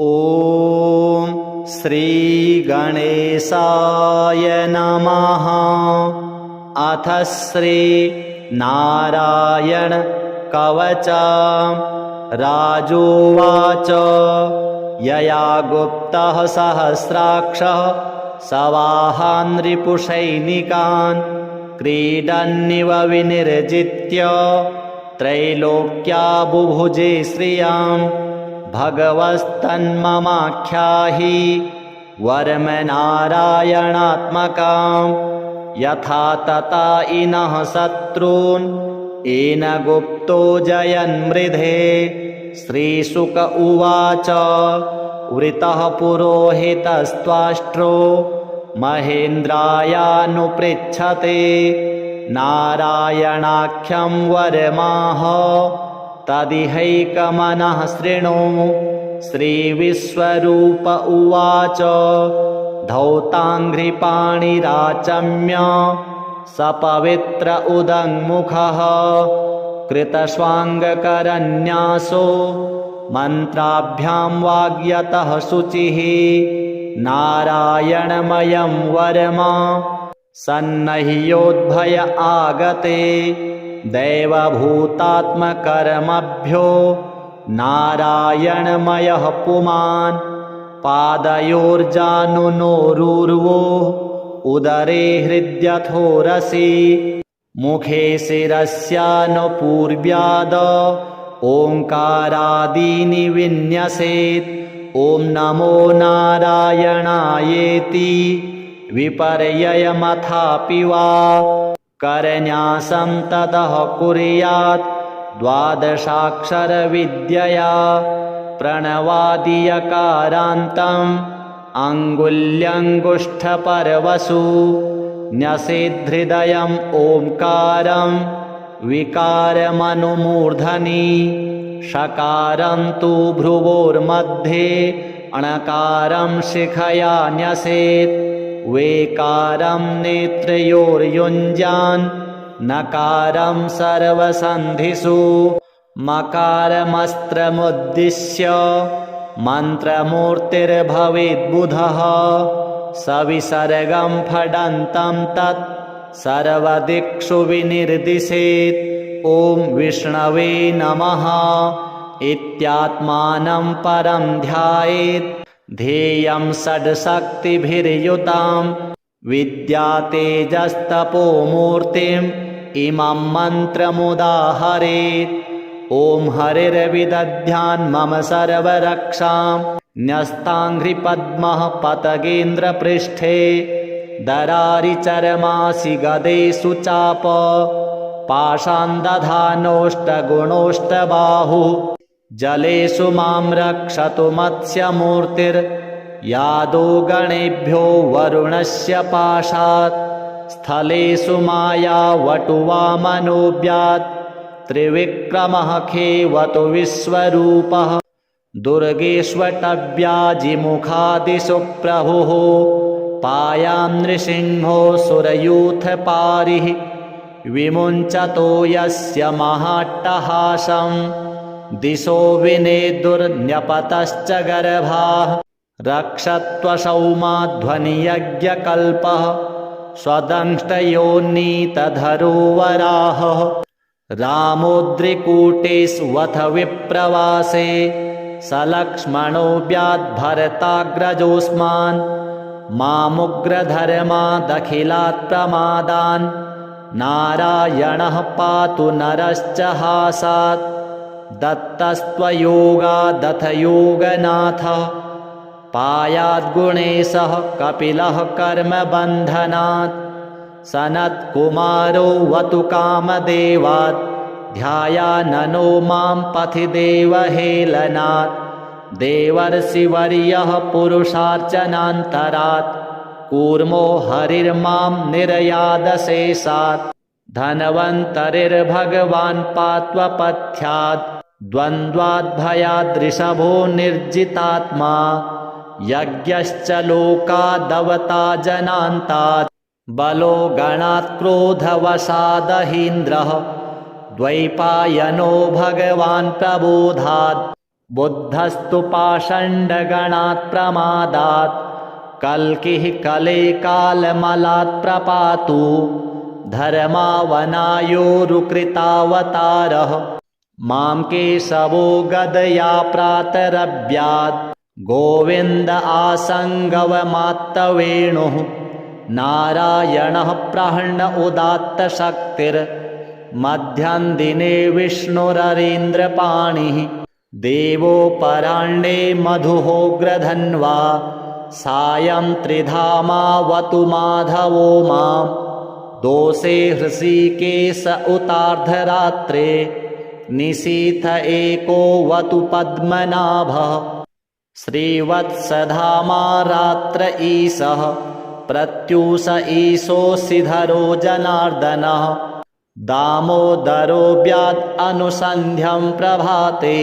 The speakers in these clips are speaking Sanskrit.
ॐ श्री गणेशाय नमः। अथ श्री नारायण कवच। राजोवाच यया गुप्तः सहस्राक्षः सवाहान् रिपुसैनिकान् क्रीडन्निव विनिर्जित्य त्रैलोक्या बुभुजे श्रियाम् भगवस्तन्ममाख्याहि वर्मनारायणात्मकाम् यथा तथा इनः शत्रून् येन गुप्तो जयन्मृधे। श्रीशुक उवाच वृतः पुरोहितस्त्वाष्ट्रो महेन्द्रायानुपृच्छते नारायणाख्यं वरमाह तदिहैकमनः शृणु। श्रीविश्वरूप उवाच धौताङ्घ्रिपाणिराचम्य सपवित्र उदङ्मुखः कृतस्वाङ्गकरन्यासो मन्त्राभ्यां वाग्यतः शुचिः नारायणमयं वरमा सन्नह्योद्भय आगते दैवभूतात्मकर्मभ्यो नारायणमयः पुमान् पादयोर्जानुनोरूर्वो उदरे हृद्यथोरसि मुखे शिरस्यानुपूर्व्याद ओङ्कारादीनि विन्यसेत् ॐ नमो नारायणायेति विपर्ययमथापि वा करन्यासं ततः कुर्यात् द्वादशाक्षरविद्यया प्रणवादियकारान्तम् अङ्गुल्यङ्गुष्ठपर्वसु न्यसेद्धृदयम् ओङ्कारं विकारमनुमूर्धनि षकारं तु भ्रुवोर्मध्ये णकारं शिखया न्यसेत् वेकारं नेत्रयोर्युञ्जान् नकारं सर्वसन्धिषु मकारमस्त्रमुद्दिश्य मन्त्रमूर्तिर्भवेद्बुधः सविसर्गं फडन्तं तत् सर्वदिक्षु विनिर्दिशेत् ॐ विष्णवे नमः इत्यात्मानं परं ध्यायेत् ध्येयं षड्शक्तिभिर्युतां विद्यातेजस्तपोमूर्तिम् इमं मन्त्रमुदाहरेत् ॐ हरिर्विदध्यान् मम सर्वरक्षां न्यस्ताङ्घ्रिपद्मः पतगेन्द्रपृष्ठे दरारिचरमासि गदेषु चाप पाषाण्दधानोष्टगुणोष्टबाहुः जलेषु मां रक्षतु मत्स्यमूर्तिर्यादो गणेभ्यो वरुणस्य पाशात् स्थलेषु मायावटुवामनोऽव्यात् त्रिविक्रमः खेवतु विश्वरूपः दुर्गेष्वटव्याजिमुखादिषु प्रभुः पायां नृसिंहो सुरयूथपारिः विमुञ्चतो यस्य महाट्टहासं दिशो विनेदुर्न्यपतश्च गर्भाः रक्षत्वसौमाध्वनियज्ञकल्पः स्वदंष्टयोन्नीतधरो वराहः रामोद्रिकूटेष्वथ विप्रवासे सलक्ष्मणो व्याद्भरताग्रजोऽस्मान् मामुग्रधर्मादखिलात् प्रमादान् नारायणः पातु नरश्च हासात् दत्तस्त्वयोगादथ योगनाथः पायाद्गुणेशः कपिलः कर्मबन्धनात् सनत्कुमारो वतु कामदेवात् ध्यायाननो मां पथि देवहेलनात् देवर्षिवर्यः पुरुषार्चनान्तरात् कूर्मो हरिर्मां निर्यादशेषात् धन्वन्तरिर्भगवान् पात्वपथ्यात् द्वन्द्वाद्भयादृषभो निर्जितात्मा यज्ञश्च लोकादवता जनान्तात् बलो गणात् क्रोधवशादहीन्द्रः द्वैपायनो भगवान् प्रबोधात् बुद्धस्तु पाषण्डगणात् प्रमादात् कल्किः कले कालमलात् प्रपातु धर्मावनायोरुकृतावतारः मां केशवो गदया प्रातरभ्यात् गोविन्द आसङ्गवमात्तवेणुः नारायणः प्रहर्ण उदात्तशक्तिर्मध्यं दिने विष्णुररीन्द्रपाणिः देवोपराह्णे मधुहोग्रधन्वा सायं त्रिधामावतु माधवो मां दोषे हृषीकेश उतार्धरात्रे निशीथ एको वतु पद्मनाभः श्रीवत्सधामा रात्र ईशः प्रत्यूष ईशोऽसिधरो जनार्दनः दामोदरो व्यात् अनुसन्ध्यं प्रभाते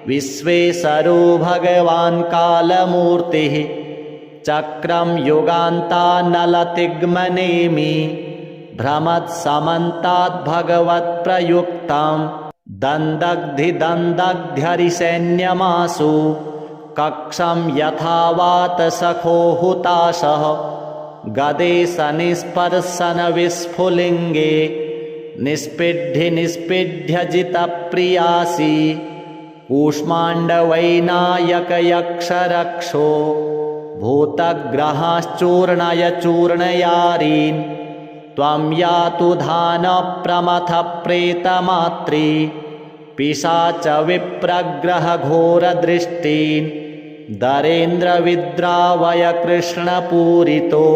विश्वेशरो भगवान् कालमूर्तिः चक्रं युगान्तानलतिग्मनेमि भ्रमत्समन्ताद् भगवत्प्रयुक्तं दन्दग्धिदन्दग्ध्यरिसैन्यमासु कक्षं यथा वातसखो हुताशः गदेशनिस्पर्शनविस्फुलिङ्गे निष्पिड्य जितप्रियासि कूष्माण्डवैनायकयक्षरक्षो भूतग्रहाश्चूर्णय चूर्णयारीन् त्वं यातु धानप्रमथः प्रेतमात्री पिशाच विप्रग्रहघोरदृष्टीन् दरेन्द्रविद्रावय कृष्णपूरितो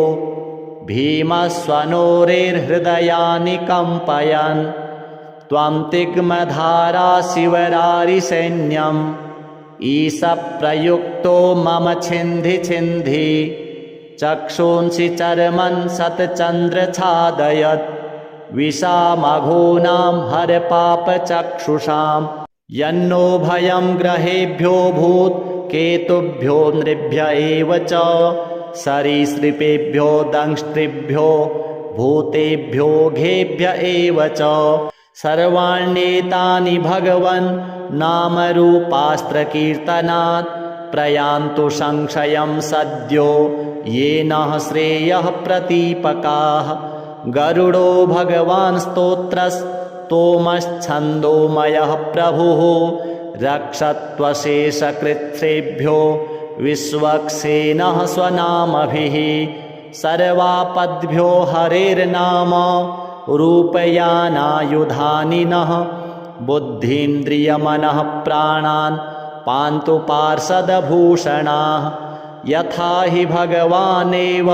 भीमस्वनोरेर्हृदयानि कम्पयन् त्वं तिग्मधारा शिवरारिसैन्यम् ईशप्रयुक्तो मम छिन्धि छिन्धि चक्षूंसि चर्मन् शतचन्द्रछादयत् विषामघूनां हरपापचक्षुषां यन्नो भयं ग्रहेभ्यो भूत् केतुभ्यो नृभ्य एव च सरीसृपेभ्यो दंष्ट्रिभ्यो भूतेभ्यो घेभ्य एव च सर्वाण्येतानि भगवन् नामरूपास्त्रकीर्तनात् प्रयान्तु संशयं सद्यो येन श्रेयः प्रतीपकाः गरुडो भगवान् स्तोत्रस्तोमश्छन्दोमयः प्रभुः रक्षत्वशेषकृच्छ्रेभ्यो विश्वक्सेनः स्वनामभिः सर्वापद्भ्यो हरेर्नाम रूपयानायुधानि नः बुद्धीन्द्रियमनः प्राणान् पान्तु पार्षदभूषणाः यथा हि भगवानेव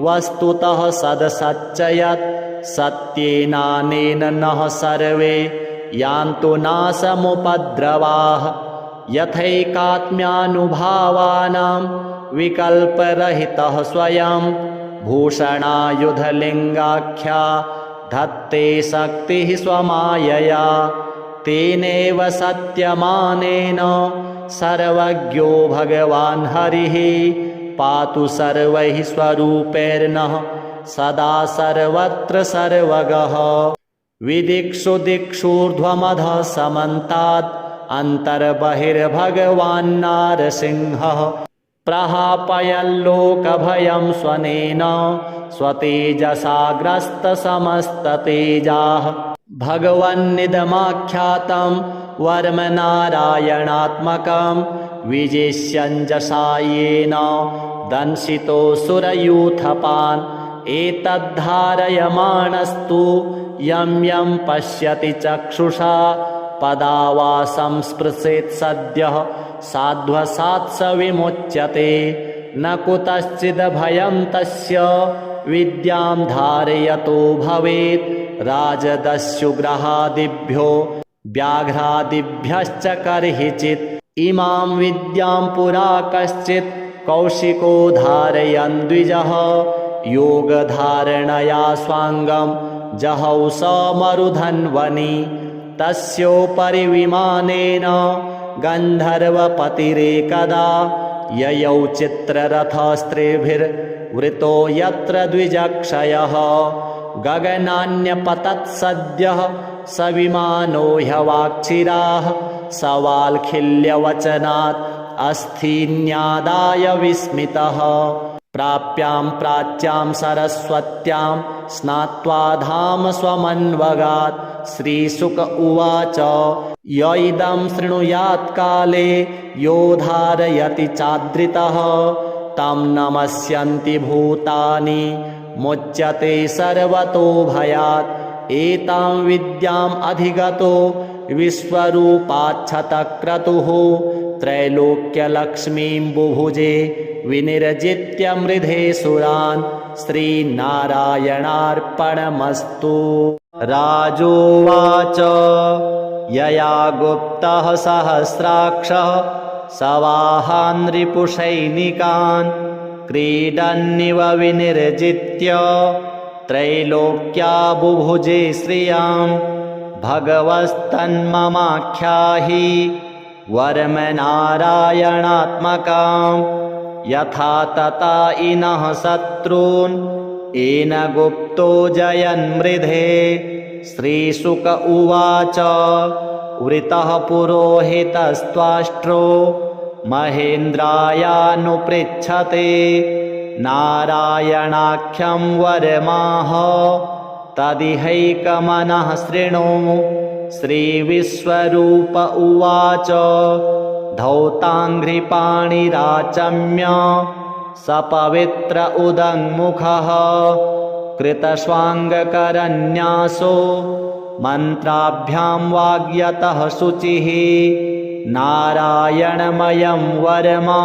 वस्तुतः सदसच्चयत् सत्येनानेन नः सर्वे यान्तु नाशमुपद्रवाः यथैकात्म्यानुभावानां विकल्परहितः स्वयं भूषणायुधलिङ्गाख्या धत्ते शक्तिः स्वमायया तेनैव सत्यमानेन सर्वज्ञो भगवान् हरिः पातु सर्वैः स्वरूपैर्नः सदा सर्वत्र सर्वगः विदिक्षु दिक्षूर्ध्वमधः समन्तात् अन्तर्बहिर्भगवान्नारसिंहः प्रहापयल्लोकभयं स्वनेन स्वतेजसाग्रस्तसमस्ततेजाः भगवन्निदमाख्यातं वर्मनारायणात्मकं विजिष्यञ्जसायेन दंशितोऽसुरयूथपान् एतद्धारयमाणस्तु यं यं पश्यति चक्षुषा पदावा संस्पृशेत् सद्यः साध्वसात् स विमुच्यते न कुतश्चिद्भयं तस्य विद्यां धारयतो भवेत् राजदस्युग्रहादिभ्यो व्याघ्रादिभ्यश्च कर्हिचित् इमां विद्यां पुरा कश्चित् कौशिको धारयन् द्विजः योगधारणया स्वाङ्गं जहौ स मरुधन्वनि तस्योपरि विमानेन गन्धर्वपतिरेकदा ययौ चित्ररथस्त्रिभिर्वृतो यत्र द्विजक्षयः गगनान्यपतत् सद्यः स विमानो ह्यवाक्षिराः सवाल्खिल्यवचनात् अस्थिन्यादाय विस्मितः। प्राप्यां प्राच्यां सरस्वत्यां स्नात्वा धाम स्वमन्वगात्। श्रीशुक उवाच य इदं शृणुयात् काले यो धारयति चादृतः तं नमस्यन्ति भूतानि मुच्यते सर्वतो भयात्। एतां विद्याम् अधिगतो विश्वरूपाच्छतक्रतुः त्रैलोक्यलक्ष्मीं बुभुजे विनिर्जित्य मृधे सुरान्। श्रीनारायणार्पणमस्तु। राजोवाच यया गुप्तः सहस्राक्षः सवाहान् रिपुसैनिकान् क्रीडन्निव विनिर्जित्य त्रैलोक्या बुभुजे श्रियां। भगवस्तन्ममाख्याहि वर्मनारायणात्मकां यथा तथा इनः शत्रून् येन गुप्तो जयन्मृधे। श्रीशुक उवाच वृतः पुरोहितस्त्वाष्ट्रो महेन्द्रायानुपृच्छते नारायणाख्यं वरमाह तदिहैकमनः शृणु। श्रीविश्वरूप उवाच धौताङ्घ्रिपाणिराचम्य सपवित्र उदङ्मुखः कृतस्वाङ्गकरन्यासो मन्त्राभ्यां वाग्यतः शुचिः। नारायणमयं वरमा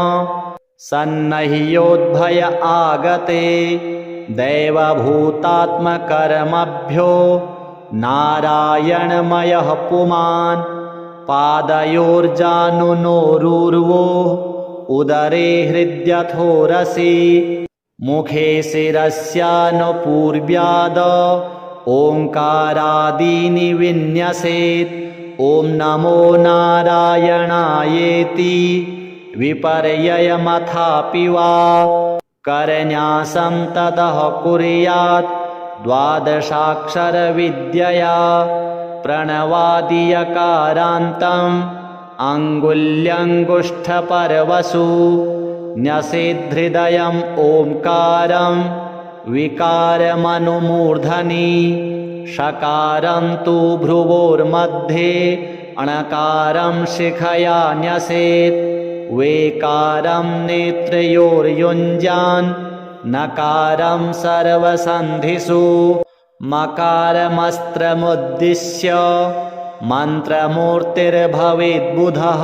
सन्नह्योद्भय आगते दैवभूतात्मकर्मभ्यो नारायणमयः पुमान्। पादयोर्जानुनोरूर्वो उदरे हृद्यथोरसि मुखे शिरस्यानुपूर्व्याद ओङ्कारादीनि विन्यसेत्। ॐ नमो नारायणायेति विपर्ययमथापि वा करन्यासं ततः कुर्यात् द्वादशाक्षरविद्यया प्रणवादियकारान्तम् अङ्गुल्यङ्गुष्ठपर्वसु न्यसेद्धृदयम् ओङ्कारं विकारमनुमूर्धनि षकारं तु भ्रुवोर्मध्ये अणकारं शिखया न्यसेत् वेकारं नेत्रयोर्युञ्जान् नकारं सर्वसन्धिषु मकारमस्त्रमुद्दिश्य मन्त्रमूर्तिर्भवेद्बुधः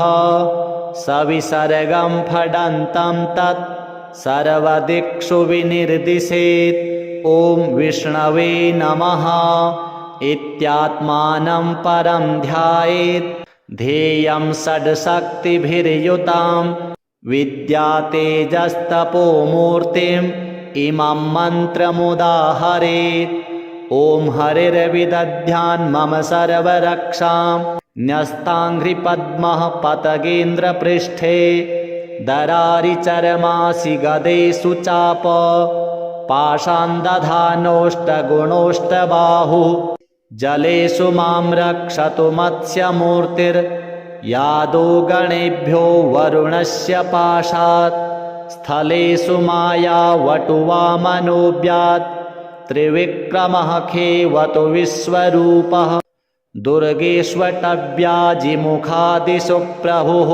सविसर्गं फडन्तं तत् सर्वदिक्षु विनिर्दिशेत्। ॐ विष्णवे नमः इत्यात्मानं परं ध्यायेत्। ध्येयं षड्शक्तिभिर्युतां विद्यातेजस्तपोमूर्तिम् इमं मन्त्रमुदाहरेत्। ॐ हरिर्विदध्यान् मम सर्वरक्षां न्यस्ताङ्घ्रिपद्मः पतगेन्द्रपृष्ठे दरारिचरमासि गदेषु चाप पाषाण्दधानोष्टगुणोष्टबाहुः जलेषु मां रक्षतु मत्स्यमूर्तिर्यादो गणेभ्यो वरुणस्य पाशात् स्थलेषु मायावटुवामनोऽव्यात् त्रिविक्रमः खेवतु विश्वरूपः दुर्गेष्वटव्याजिमुखादिषु प्रभुः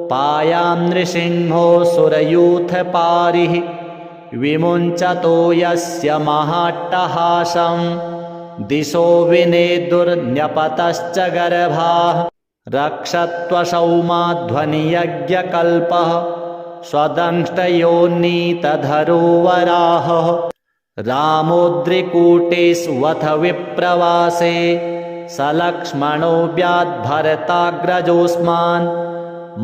पायां नृसिंहो सुरयूथपारिः विमुञ्चतो यस्य महाट्टहासं दिशो विनेदुर्न्यपतश्च गर्भाः रक्षत्वसौमाध्वनियज्ञकल्पः स्वदंष्टयोन्नीतधरो वराहः रामोद्रिकूटेष्वथ विप्रवासे सलक्ष्मणोऽव्याद्भरताग्रजोऽस्मान्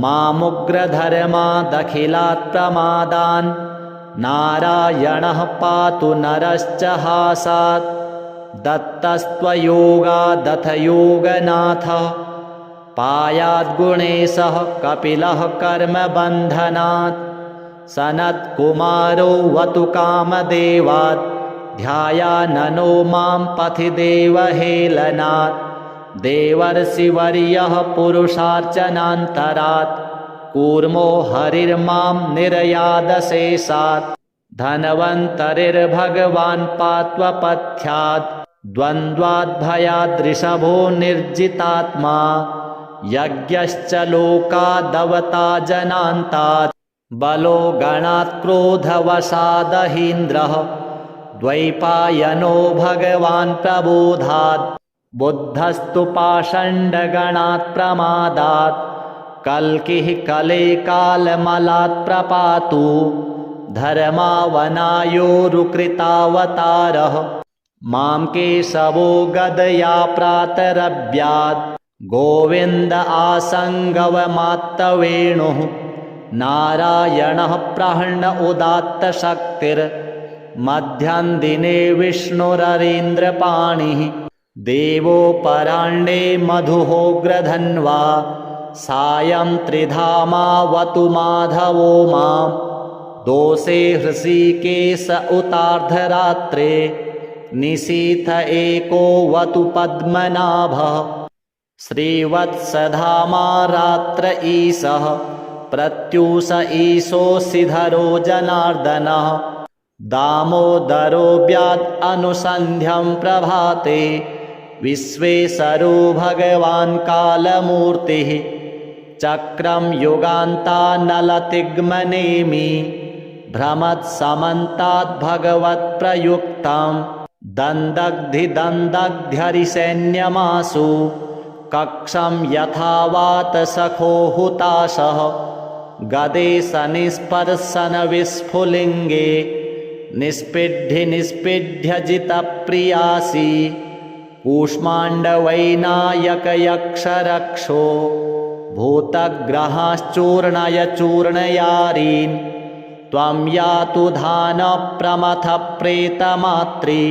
मामुग्रधर्मादखिलात् प्रमादान् नारायणः पातु नरश्च हासात् दत्तस्त्वयोगादथ योगनाथः पायाद्गुणेशः कपिलः कर्मबन्धनात् सनत्कुमारो वतु कामदेवात् ध्यायाननो मां पथि देवहेलनात् देवर्षिवर्यः पुरुषार्चनान्तरात् कूर्मो हरिर्मां निर्यादशेषात् धन्वन्तरिर्भगवान् पात्वपथ्यात् द्वन्द्वाद्भयाद्ऋषभो निर्जितात्मा यज्ञश्च लोकादवता जनान्तात् बलो गणात् क्रोधवशादहीन्द्रः द्वैपायनो भगवान् प्रबोधात् बुद्धस्तु पाषण्डगणात् प्रमादात् कल्किः कले कालमलात् प्रपातु धर्मावनायोरुकृतावतारः मां केशवो गदया प्रातरभ्यात् गोविन्द आसङ्गवमात्तवेणुः नारायणः प्रहर्ण उदात्तशक्तिर्मध्यं दिने विष्णुररीन्द्रपाणिः देवोपराह्णे मधुहोग्रधन्वा सायं त्रिधामावतु माधवो मां दोषे हृषीकेश उतार्धरात्रे निशीथ एको वतु पद्मनाभः श्रीवत्सधामा रात्र ईशः प्रत्यूष ईशोऽसिधरो जनार्दनः दामोदरो व्यात् अनुसन्ध्यं प्रभाते विश्वेशरो भगवान् कालमूर्तिः चक्रं युगान्तानलतिग्मनेमि भ्रमत्समन्ताद् भगवत्प्रयुक्तं दन्दग्धिदन्दग्ध्यरिसैन्यमासु कक्षं यथा वातसखो हुताशः गदे सनिस्पर्शन विस्फुलिङ्गे निष्पिड्य जितप्रियासि कूष्माण्डवैनायकयक्षरक्षो भूतग्रहाश्चूर्णय चूर्णयारीन् त्वं यातु धानप्रमथः प्रेतमात्री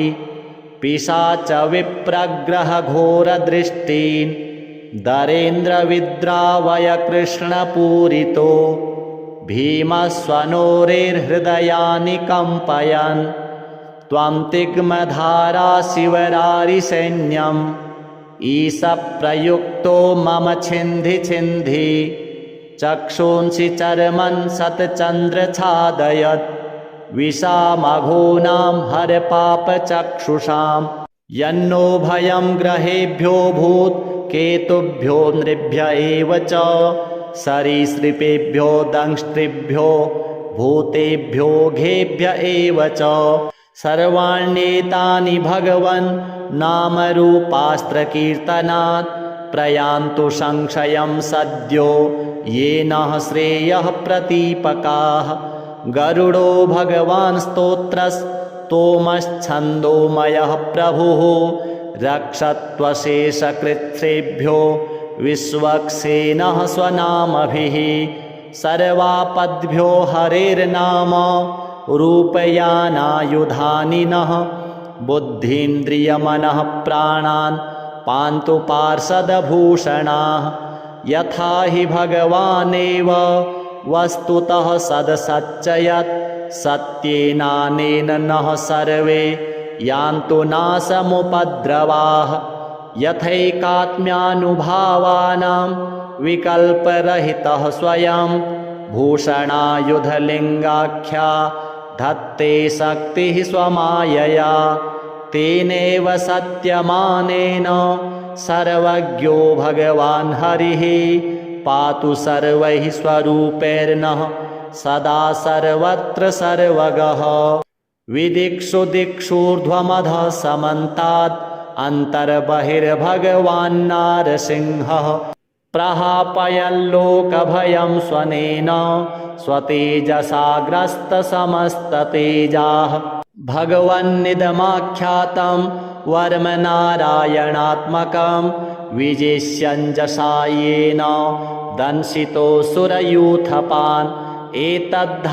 पिशाच विप्रग्रहघोरदृष्टीन् दरेन्द्रविद्रावय कृष्णपूरितो भीमस्वनोरेर्हृदयानि कम्पयन् त्वं तिग्मधारा शिवरारिसैन्यम् ईशप्रयुक्तो मम छिन्धि छिन्धि चक्षूंसि चर्मन् सतचन्द्रछादयत् विषामघूनां हरपापचक्षुषां यन्नो भयं ग्रहेभ्यो भूत् केतुभ्यो नृभ्य एव च सरीसृपेभ्यो दंष्ट्रिभ्यो भूतेभ्यो घेभ्य एव च सर्वाण्येतानि भगवन् नामरूपास्त्रकीर्तनात् प्रयान्तु संशयं सद्यो येन श्रेयः प्रतीपकाः गरुडो भगवान् स्तोत्रस्तोमश्छन्दोमयः प्रभुः रक्षत्वशेषकृच्छ्रेभ्यो विश्वक्सेनः स्वनामभिः सर्वापद्भ्यो हरेर्नाम रूपयानायुधानि नः बुद्धीन्द्रियमनः प्राणान् पान्तु पार्षदभूषणाः यथा हि भगवानेव वस्तुतः सदसच्चयत् सत्येनानेन नः सर्वे यान्तु नाशमुपद्रवाः यथैकात्म्यानुभावानां विकल्परहितः स्वयं भूषणायुधलिङ्गाख्या धत्ते शक्तिः स्वमायया तेनैव सत्यमानेन सर्वज्ञो भगवान् हरिः पातु सर्वैः स्वरूपैर्नः सदा सर्वत्र सर्वगः विदिक्षु दिक्षूर्ध्वमधः समन्तात् अन्तर्बहिर्भगवान्नारसिंहः प्रहापयल्लोकभयं स्वनेन स्वतेजसाग्रस्तसमस्ततेजाः भगवन्निदमाख्यातं वर्मनारायणात्मकं विजेष्यञ्जसायेन दंशितोऽसुरयूथपान् एतद्धारयमाणस्तु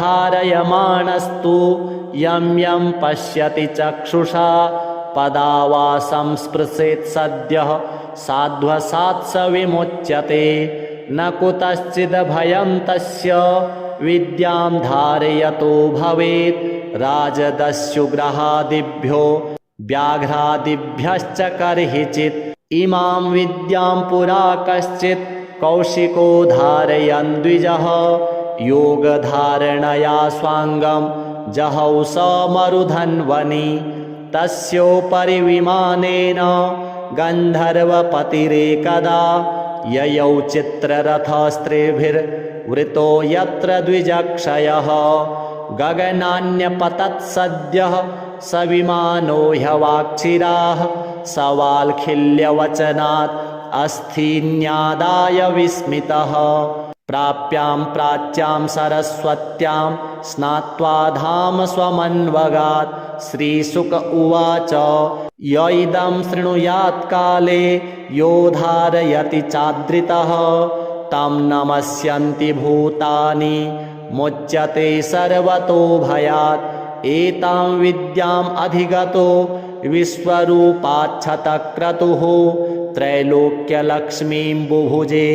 यं यं पश्यति चक्षुषा पदावासं स्पृशेत् सद्यः साध्वसात् स विमुच्यते न कुतश्चिद्भयं तस्य विद्यां धारयतो भवेत् राजदस्युग्रहादिभ्यो व्याघ्रादिभ्यश्च कर्हिचित् इमां विद्यां पुरा कश्चित् कौशिको धारयन् द्विजः योगधारणया स्वाङ्गं जहौ स मरुधन्वनि तस्योपरि विमानेन गन्धर्वपतिरेकदा ययौ चित्ररथस्त्रिभिर्वृतो यत्र द्विजक्षयः गगनान्यपतत्सद्यः स विमानो ह्यवाक्षिराः सवाल्खिल्यवचनात् अस्थिन्यादाय विस्मितः प्राप्यां प्राच्यां सरस्वत्यां स्नात्वा धाम स्वमन्वगात् श्रीशुक उवाच य इदं शृणुयात्काले यो धारयति चादृतः तं नमस्यन्ति भूतानि मुच्यते सर्वतो भयात् एतां विद्याम् अधिगतो विश्वरूपाच्छतक्रतुः त्रैलोक्यलक्ष्मीं बुभुजे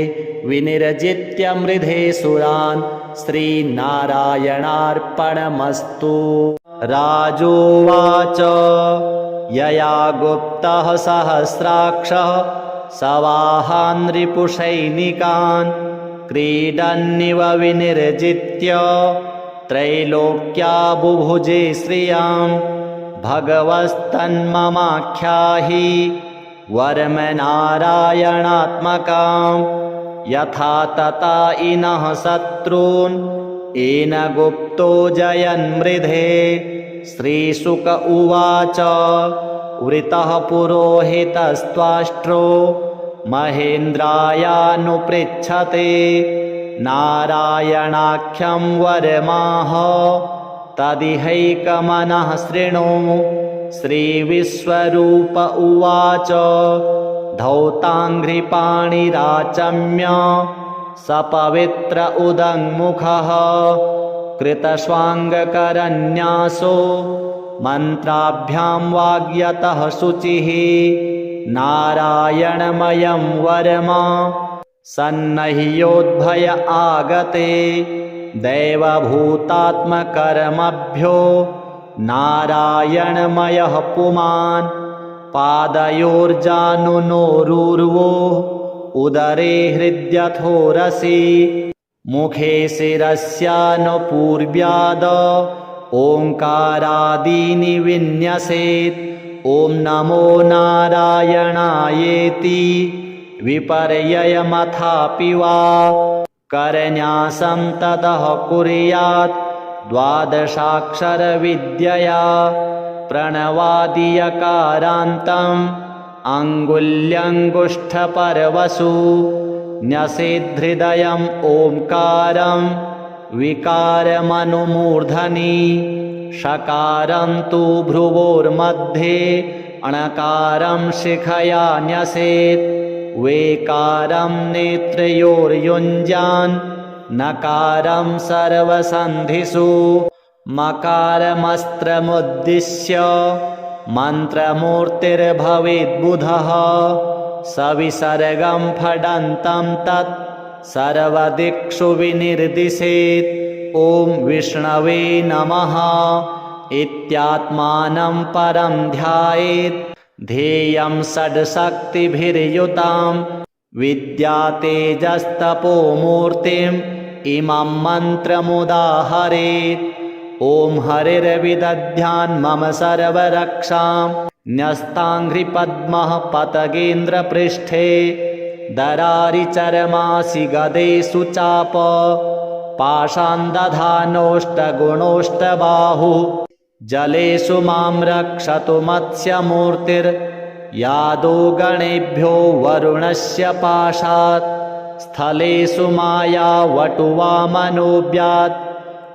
विनिर्जित्य मृधे सुरान् श्रीनारायणार्पणमस्तु। राजोवाच यया गुप्तः सहस्राक्षः सवाहान् रिपुसैनिकान् क्रीडन्निव विनिर्जित्य त्रैलोक्या बुभुजे श्रियां भगवस्तन्ममाख्याहि वर्मनारायणात्मकां यथा तथा इनः शत्रून् येन गुप्तो जयन्मृधे। श्रीशुक उवाच वृतः पुरोहितस्त्वाष्ट्रो महेन्द्रायानुपृच्छते नारायणाख्यं वरमाह तदिहैकमनः शृणु। श्रीविश्वरूप उवाच धौताङ्घ्रिपाणिराचम्य सपवित्र उदङ्मुखः कृतस्वाङ्गकरन्यासो मन्त्राभ्यां वाग्यतः शुचिः नारायणमयं वरमा सन्नह्योद्भय आगते दैवभूतात्मकर्मभ्यो नारायणमयः पुमान् पादयोर्जानुनोरूर्वो उदरे हृद्यथोरसि मुखे शिरस्यानुपूर्व्याद ओङ्कारादीनि विन्यसेत् ॐ नमो नारायणायेति विपर्ययमथापि वा करन्यासं ततः कुर्यात् द्वादशाक्षरविद्यया प्रणवादियकारान्तम् अङ्गुल्यङ्गुष्ठपर्वसु न्यसेद्धृदयम् ओङ्कारं विकारमनुमूर्धनि षकारं तु भ्रुवोर्मध्ये अणकारं शिखया न्यसेत् वेकारं नेत्रयोर्युञ्जान् नकारं सर्वसन्धिषु मकारमस्त्रमुद्दिश्य मन्त्रमूर्तिर्भवेद्बुधः सविसर्गं फडन्तं तत् सर्वदिक्षु विनिर्दिशेत् ॐ विष्णवे नमः इत्यात्मानं परं ध्यायेत् ध्येयं षड्शक्तिभिर्युतां विद्यातेजस्तपोमूर्तिम् इमं मन्त्रमुदाहरेत् ॐ हरिर्विदध्यान् मम सर्वरक्षां न्यस्ताङ्घ्रिपद्मः पतगेन्द्रपृष्ठे दरारिचरमासि गदेषु चाप पाषाण्दधानोष्टगुणोष्टबाहुः जलेषु मां रक्षतु मत्स्यमूर्तिर्यादो गणेभ्यो वरुणस्य पाशात् स्थलेषु मायावटुवामनोऽव्यात्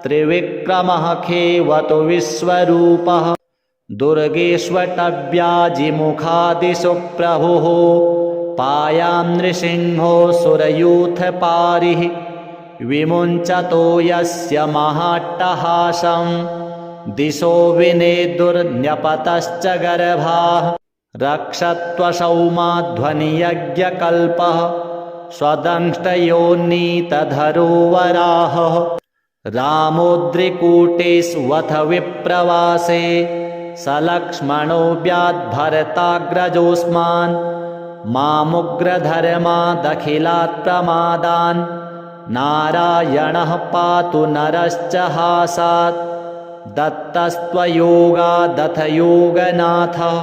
त्रिविक्रमः खेवतु विश्वरूपः दुर्गेष्वटव्याजिमुखादिषु प्रभुः पायां नृसिंहो सुरयूथपारिः विमुञ्चतो यस्य महाट्टहासं दिशो विनेदुर्न्यपतश्च गर्भाः रक्षत्वसौमाध्वनियज्ञकल्पः स्वदंष्टयोन्नीतधरो वराहः रामोद्रिकूटेष्वथ विप्रवासे सलक्ष्मणो व्याद्भरताग्रजोऽस्मान् मामुग्रधर्मादखिलात् प्रमादान् नारायणः पातु नरश्च हासात् दत्तस्त्वयोगादथ योगनाथः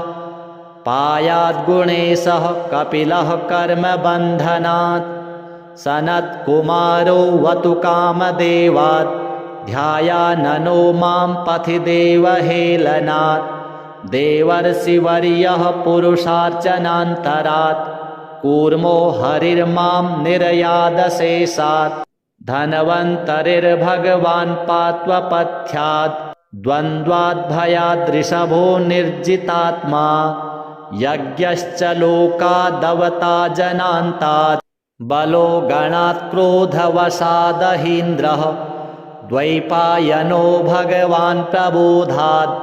पायाद्गुणेशः कपिलः कर्मबन्धनात् सनत्कुमारो वतु कामदेवात् ध्यायाननो मां पथि देवहेलनात् देवर्षिवर्यः पुरुषार्चनान्तरात् कूर्मो हरिर्मां निर्यादशेषात् धन्वन्तरिर्भगवान् पात्वपथ्यात् द्वन्द्वाद्भयादृषभो निर्जितात्मा यज्ञश्च लोकादवता जनान्तात् बलो गणात् क्रोधवशादहीन्द्रः द्वैपायनो भगवान् प्रबोधात्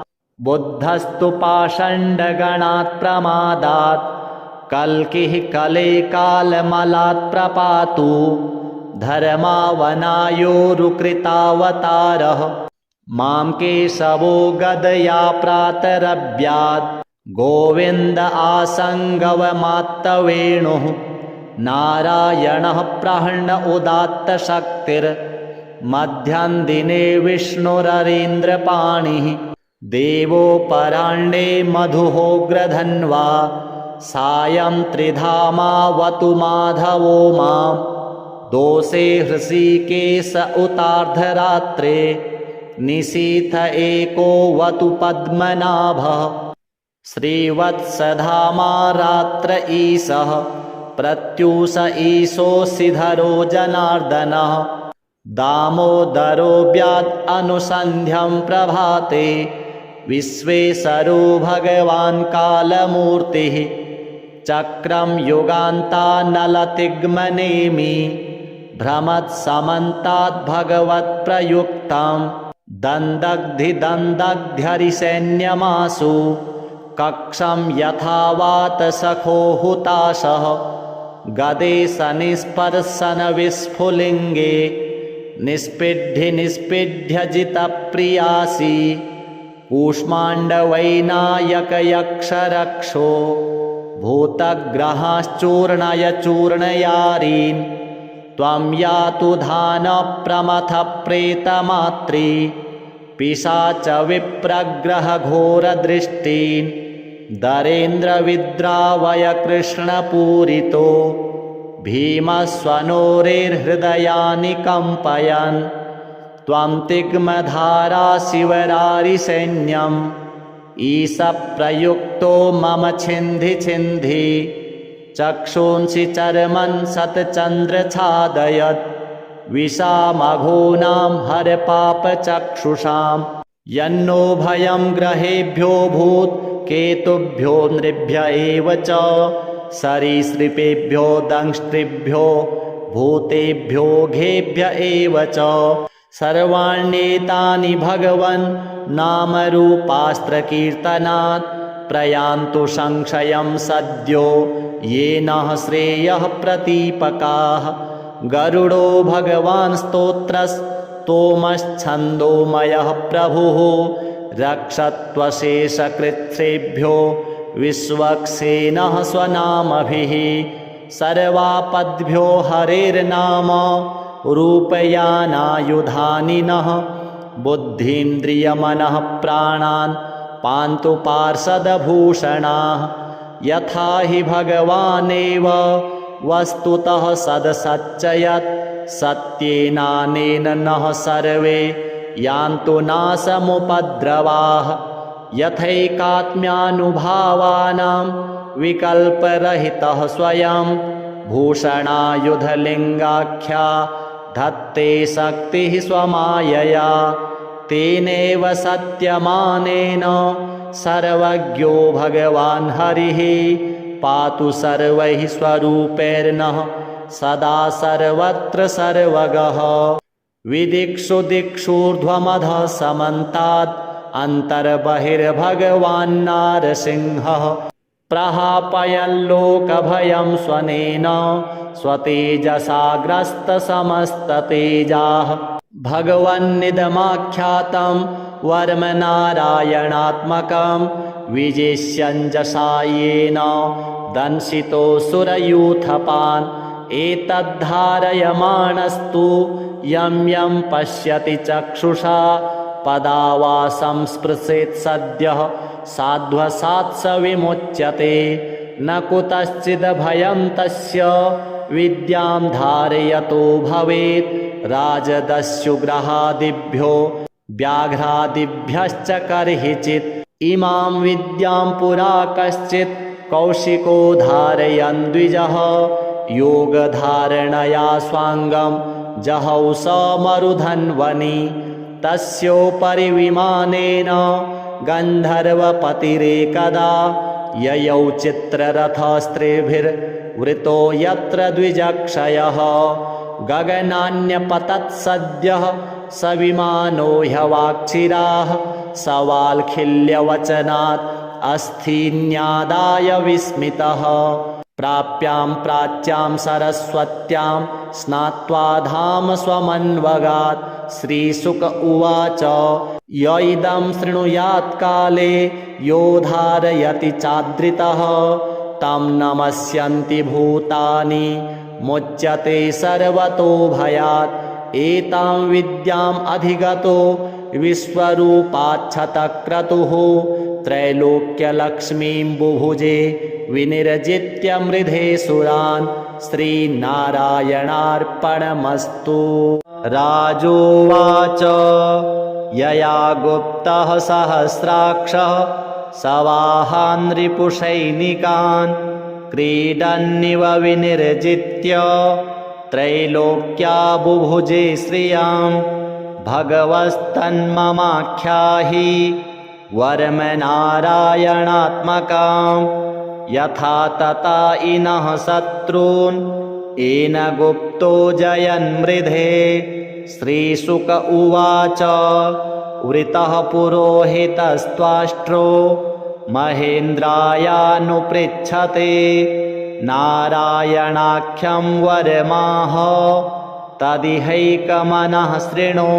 बुद्धस्तु पाषण्डगणात् प्रमादात् कल्किः कले कालमलात् प्रपातु धर्मावनायोरुकृतावतारः मां केशवो गदया प्रातरभ्यात् गोविन्द आसङ्गवमात्तवेणुः नारायणः प्रहर्ण उदात्तशक्तिर्मध्यं दिने विष्णुररीन्द्रपाणिः देवोपराह्णे मधुहोग्रधन्वा सायं त्रिधामावतु माधवो मां दोषे हृषीकेश उतार्धरात्रे निशीथ एको वतु पद्मनाभः श्रीवत्सधामा रात्र ईशः प्रत्यूष ईशोऽसिधरो जनार्दनः दामोदरो व्यात् अनुसन्ध्यं प्रभाते विश्वेशरो भगवान् कालमूर्तिः चक्रं युगान्तानलतिग्मनेमि भ्रमत्समन्ताद् भगवत्प्रयुक्तं दन्दग्धिदन्दग्ध्यरिसैन्यमासु कक्षं यथावातसखो हुताशः गदे सनिस्पर्शनविस्फुलिङ्गे निष्पिड्ध्यजितप्रियासि कूष्माण्डवैनायकयक्षरक्षो भूतग्रहाश्चूर्णय चूर्णयारीन् त्वं यातु धानप्रमथप्रेतमात्री पिशाच विप्रग्रहघोरदृष्टीन् दरेन्द्रविद्रावय कृष्णपूरितो भीमस्वनोरेर्हृदयानि कम्पयन् त्वं तिग्मधारा शिवरारिसैन्यम् ईशप्रयुक्तो मम छिन्धि छिन्धि चक्षूंसि चर्मन् सतचन्द्रछादयत् विषामघूनां हरपापचक्षुषां यन्नो भयं ग्रहेभ्यो भूत् केतुभ्यो नृभ्य एव च सरीसृपेभ्यो दंष्ट्रिभ्यो भूतेभ्यो घेभ्य एव च सर्वाण्येतानि भगवन् नामरूपास्त्रकीर्तनात् प्रयान्तु संशयं सद्यो येन श्रेयः प्रतीपकाः गरुडो भगवान् स्तोत्रस्तोमश्छन्दोमयः प्रभुः रक्षत्वशेषकृच्छ्रेभ्यो विश्वक्सेनः स्वनामभिः सर्वापद्भ्यो हरेर्नाम रूपयानायुधानि नः बुद्धीन्द्रियमनः प्राणान् पान्तु पार्षदभूषणाः यथा हि भगवानेव वस्तुतः सदसच्चयत् सत्येनानेन नः सर्वे यान्तु नाशमुपद्रवाः यथैकात्म्यानुभावानां विकल्परहितः स्वयं भूषणायुधलिङ्गाख्या धत्ते शक्तिः स्वमायया तेनैव सत्यमानेन सर्वज्ञो भगवान् हरिः पातु सर्वैः स्वरूपैर्नः सदा सर्वत्र सर्वगः विदिक्षु दिक्षूर्ध्वमधः समन्तात् अन्तर्बहिर्भगवान्नारसिंहः प्रहापयल्लोकभयं स्वनेन स्वतेजसाग्रस्तसमस्ततेजाः भगवन्निदमाख्यातं वर्मनारायणात्मकं विजिष्यञ्जसा येन दंशितोऽसुरयूथपान् एतद्धारयमाणस्तु यं यं पश्यति चक्षुषा पदावासं स्पृशेत् सद्यः साध्वसात् स विमुच्यते न कुतश्चिद् भयं तस्य विद्यां धारयतो भवेत् राजदस्युग्रहादिभ्यो व्याघ्रादिभ्यश्च कर्हिचित् इमां विद्यां पुरा कश्चित् कौशिको धारयन् द्विजः योगधारणया स्वाङ्गं जहौ स मरुधन्वनि तस्योपरि विमानेन गन्धर्वपतिरेकदा ययौ चित्ररथस्त्रिभिर्वृतो यत्र द्विजक्षयः गगनान्यपतत् सद्यः स विमानो ह्यवाक्चिराः सवाल्खिल्यवचनात् अस्थिन्यादाय विस्मितः प्राप्यां प्राच्यां सरस्वत्यां स्नात्वा धाम स्वमन्वगात् श्रीशुक उवाच य इदं शृणुयात् काले यो धारयति चादृतः तं नमस्यन्ति भूतानि मुच्यते सर्वतो भयात् एतां विद्याम् अधिगतो विश्वरूपाच्छतक्रतुः त्रैलोक्यलक्ष्मीं बुभुजे विनिर्जित्य मृधे सुरान् श्रीनारायणार्पणमस्तु। राजोवाच यया गुप्तः सहस्राक्षः सवाहान् रिपुसैनिकान् क्रीडन्निव विनिर्जित्य त्रैलोक्या बुभुजे श्रियां भगवस्तन्ममाख्याहि वर्मनारायणात्मकां यथा तथा इनः शत्रून् येन गुप्तो जयन्मृधे। श्रीशुक उवाच वृतः पुरोहितस्त्वाष्ट्रो महेन्द्रायानुपृच्छते नारायणाख्यं वरमाह तदिहैकमनः शृणु।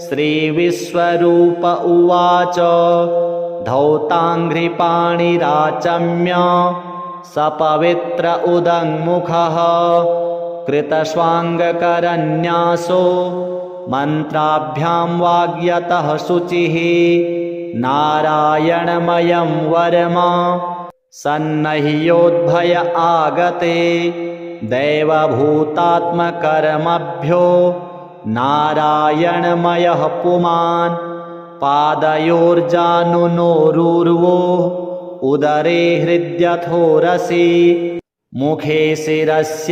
श्रीविश्वरूप उवाच धौताङ्घ्रिपाणिराचम्य सपवित्र उदङ्मुखः कृतस्वाङ्गकरन्यासो मन्त्राभ्यां वाग्यतः शुचिः नारायणमयं वरमा सन्नह्योद्भय आगते दैवभूतात्मकर्मभ्यो नारायणमयः पुमान् पादयोर्जानुनोरूर्वो उदरे हृद्यथोरसि मुखे शिरस्यानुपूर्व्याद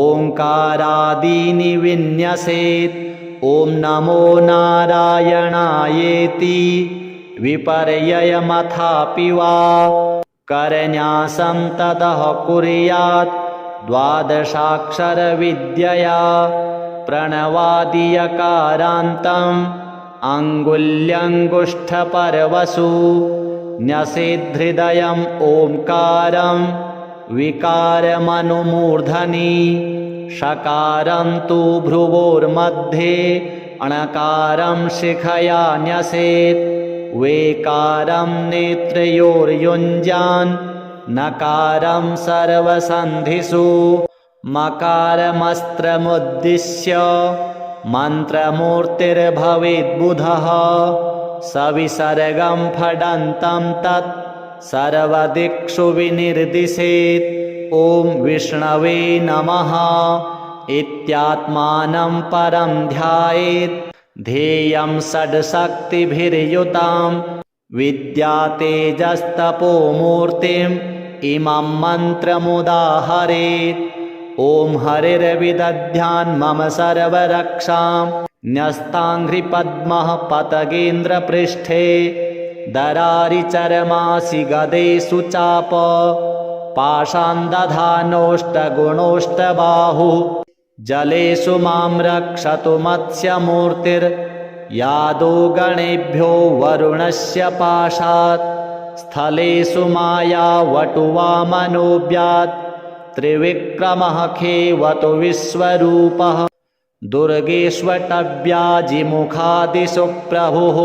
ओङ्कारादीनि विन्यसेत् ॐ नमो नारायणायेति विपर्ययमथापि वा करन्यासं ततः कुर्यात् द्वादशाक्षरविद्यया प्रणवादियकारान्तम् अङ्गुल्यङ्गुष्ठपर्वसु न्यसेद्धृदयम् ओङ्कारं विकारमनुमूर्धनि षकारं तु भ्रुवोर्मध्ये अणकारं शिखया न्यसेत् वेकारं नेत्रयोर्युञ्जान् नकारं सर्वसन्धिषु मकारमस्त्रमुद्दिश्य मन्त्रमूर्तिर्भवेद्बुधः सविसर्गं फडन्तं तत् सर्वदिक्षु विनिर्दिशेत् ॐ विष्णवे नमः इत्यात्मानं परं ध्यायेत् ध्येयं षड्शक्तिभिर्युतां विद्यातेजस्तपोमूर्तिम् इमं मन्त्रमुदाहरेत् ॐ हरिर्विदध्यान् मम सर्वरक्षां न्यस्ताङ्घ्रिपद्मः पतगेन्द्रपृष्ठे दरारिचरमासि गदेषु चाप पाषाण्दधानोष्टगुणोष्टबाहु जलेषु मां रक्षतु मत्स्यमूर्तिर्यादो गणेभ्यो वरुणस्य पाशात् स्थलेषु मायावटुवामनोऽव्यात् त्रिविक्रमः खेवतु विश्वरूपः दुर्गेष्वटव्याजिमुखादिषु प्रभुः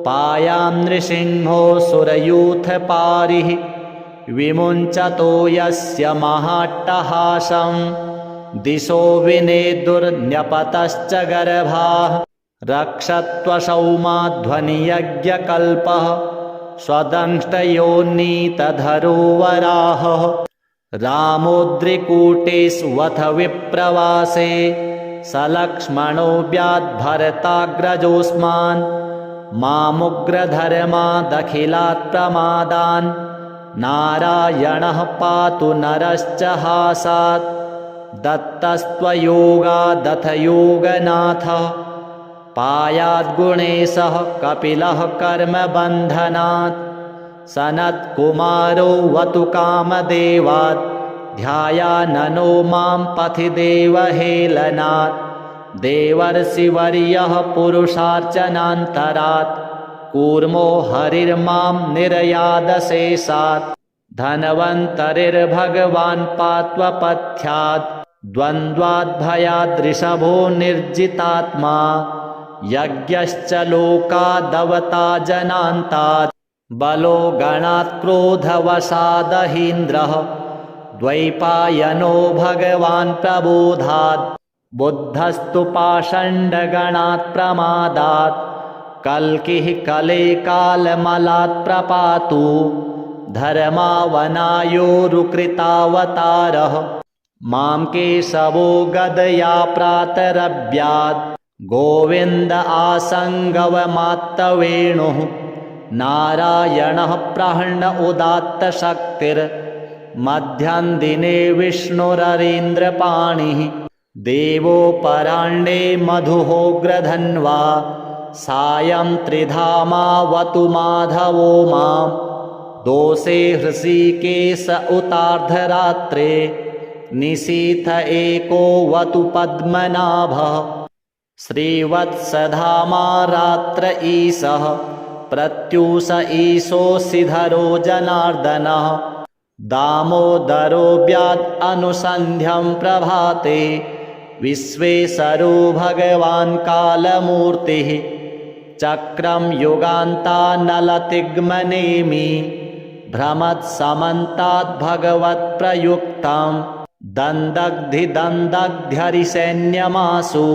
पायां नृसिंहो सुरयूथपारिः विमुञ्चतो यस्य महाट्टहासं दिशो विनेदुर्न्यपतश्च गर्भाः रक्षत्वसौमाध्वनियज्ञकल्पः स्वदंष्टयोन्नीतधरो वराहः रामोद्रिकूटेष्वथ विप्रवासे सलक्ष्मणो व्याद्भरताग्रजोऽस्मान् मामुग्रधर्मादखिलात् प्रमादान् नारायणः पातु नरश्च हासात् दत्तस्त्वयोगादथ योगनाथः पायाद्गुणेशः कपिलः कर्मबन्धनात् सनत्कुमारो वतु कामदेवात् ध्यायाननो मां पथि देवहेलनात् देवर्षिवर्यः पुरुषार्चनान्तरात् कूर्मो हरिर्मां निर्यादशेषात् धन्वन्तरिर्भगवान् पात्वपथ्यात् द्वन्द्वाद्भयाद्ऋषभो निर्जितात्मा यज्ञश्च लोकादवता जनान्तात् बलो गणात् क्रोधवशादहीन्द्रः द्वैपायनो भगवान् प्रबोधात् बुद्धस्तु पाषण्डगणात् प्रमादात् कल्किः कले कालमलात् प्रपातु धर्मावनायोरुकृतावतारः मां केशवो गदया प्रातरव्यात् गोविन्द आसङ्गवमात्तवेणुः नारायणः प्रहर्ण उदात्तशक्तिर्मध्यं दिने विष्णुररीन्द्रपाणिः देवोपराह्णे मधुहोग्रधन्वा सायं त्रिधामावतु माधवो मां दोषे हृषीकेश उतार्धरात्रे निशीथ एको वतु पद्मनाभः श्रीवत्सधामा रात्र ईशः प्रत्यूष ईशोऽसिधरो जनार्दनः दामोदरो व्यात् अनुसन्ध्यं प्रभाते विश्वेशरो भगवान् कालमूर्तिः चक्रं युगान्तानलतिग्मनेमि भ्रमत्समन्ताद् भगवत्प्रयुक्तं दन्दग्धिदन्दग्ध्यरिसैन्यमासु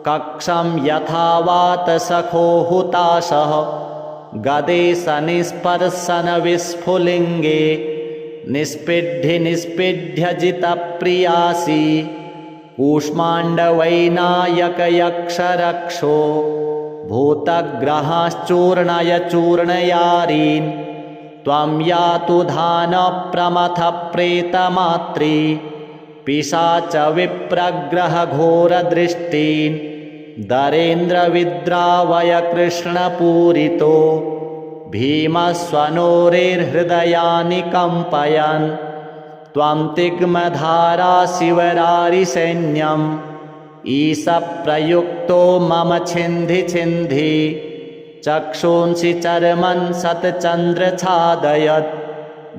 कक्षं यथावातसखो हुताशः गदे सनिस्पर्शनविस्फुलिङ्गे निष्पिड्य जितप्रियासि कूष्माण्डवैनायकयक्षरक्षो भूतग्रहाश्चूर्णय चूर्णयारीन् त्वं यातु धानप्रमथः प्रेतमात्री पिशाच विप्रग्रहघोरदृष्टीन् दरेन्द्रविद्रावय कृष्णपूरितो भीमस्वनोरेर्हृदयानि कम्पयन् त्वं तिग्मधारा शिवरारिसैन्यम् ईशप्रयुक्तो मम छिन्धि छिन्धि चक्षूंसि चर्मन् सतचन्द्रछादयत्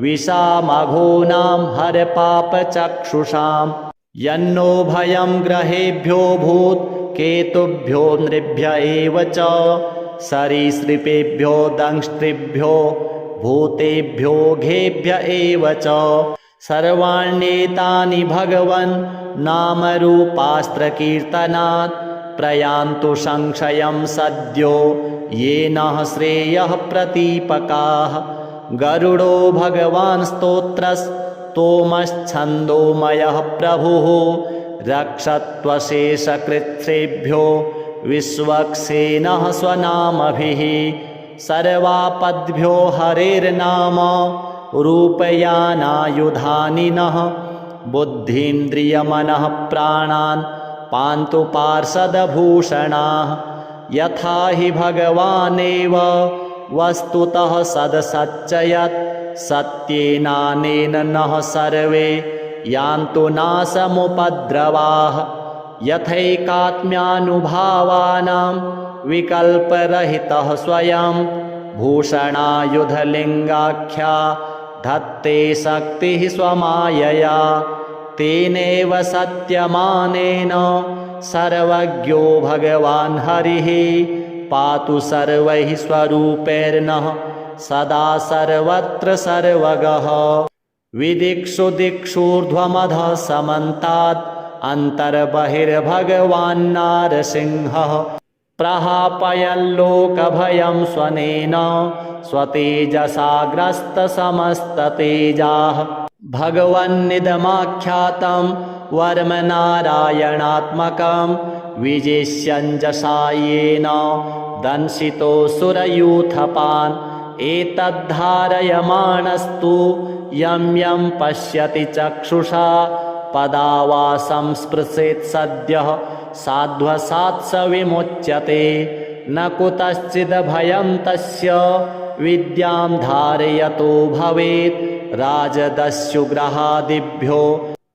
विषामघूनां हरपापचक्षुषां यन्नो भयं ग्रहेभ्यो भूत् केतुभ्यो नृभ्य एव च सरीसृपेभ्यो दंष्ट्रिभ्यो भूतेभ्यो घेभ्य एव च सर्वाण्येतानि भगवन् नामरूपास्त्रकीर्तनात् प्रयान्तु संशयं सद्यो येन श्रेयः प्रतीपकाः गरुडो भगवान् स्तोत्रस्तोमश्छन्दोमयः प्रभुः रक्षत्वशेषकृच्छ्रेभ्यो विश्वक्सेनः स्वनामभिः सर्वापद्भ्यो हरेर्नाम रूपयानायुधानि नः बुद्धीन्द्रियमनः प्राणान् पान्तु पार्षदभूषणाः यथा हि भगवानेव वस्तुतः सदसच्चयत् सत्येनानेन नः सर्वे यान्तु नाशमुपद्रवाः यथैकात्म्यानुभावानां विकल्परहितः स्वयं भूषणायुधलिङ्गाख्या धत्ते शक्तिः स्वमायया तेनैव सत्यमानेन सर्वज्ञो भगवान् हरिः पातु सर्वैः स्वरूपैर्नः सदा सर्वत्र सर्वगः। विदिक्षु दिक्षूर्ध्वमधः समन्तात् अन्तर्बहिर्भगवान् नारसिंहः। प्रहापयल्लोकभयं स्वनेन स्वतेजसा ग्रस्तसमस्ततेजाः। भगवन्निदमाख्यातं वर्मनारायणात्मकं विजिष्यञ्जसा येन दंशितोऽसुरयूथपान्। एतद्धारयमाणस्तु यं यं पश्यति चक्षुषा पदावासं स्पृशेत् सद्यः साध्वसात् स विमुच्यते। न कुतश्चिदभयं तस्य विद्यां धारयतो भवेत्। राजदस्युग्रहादिभ्यो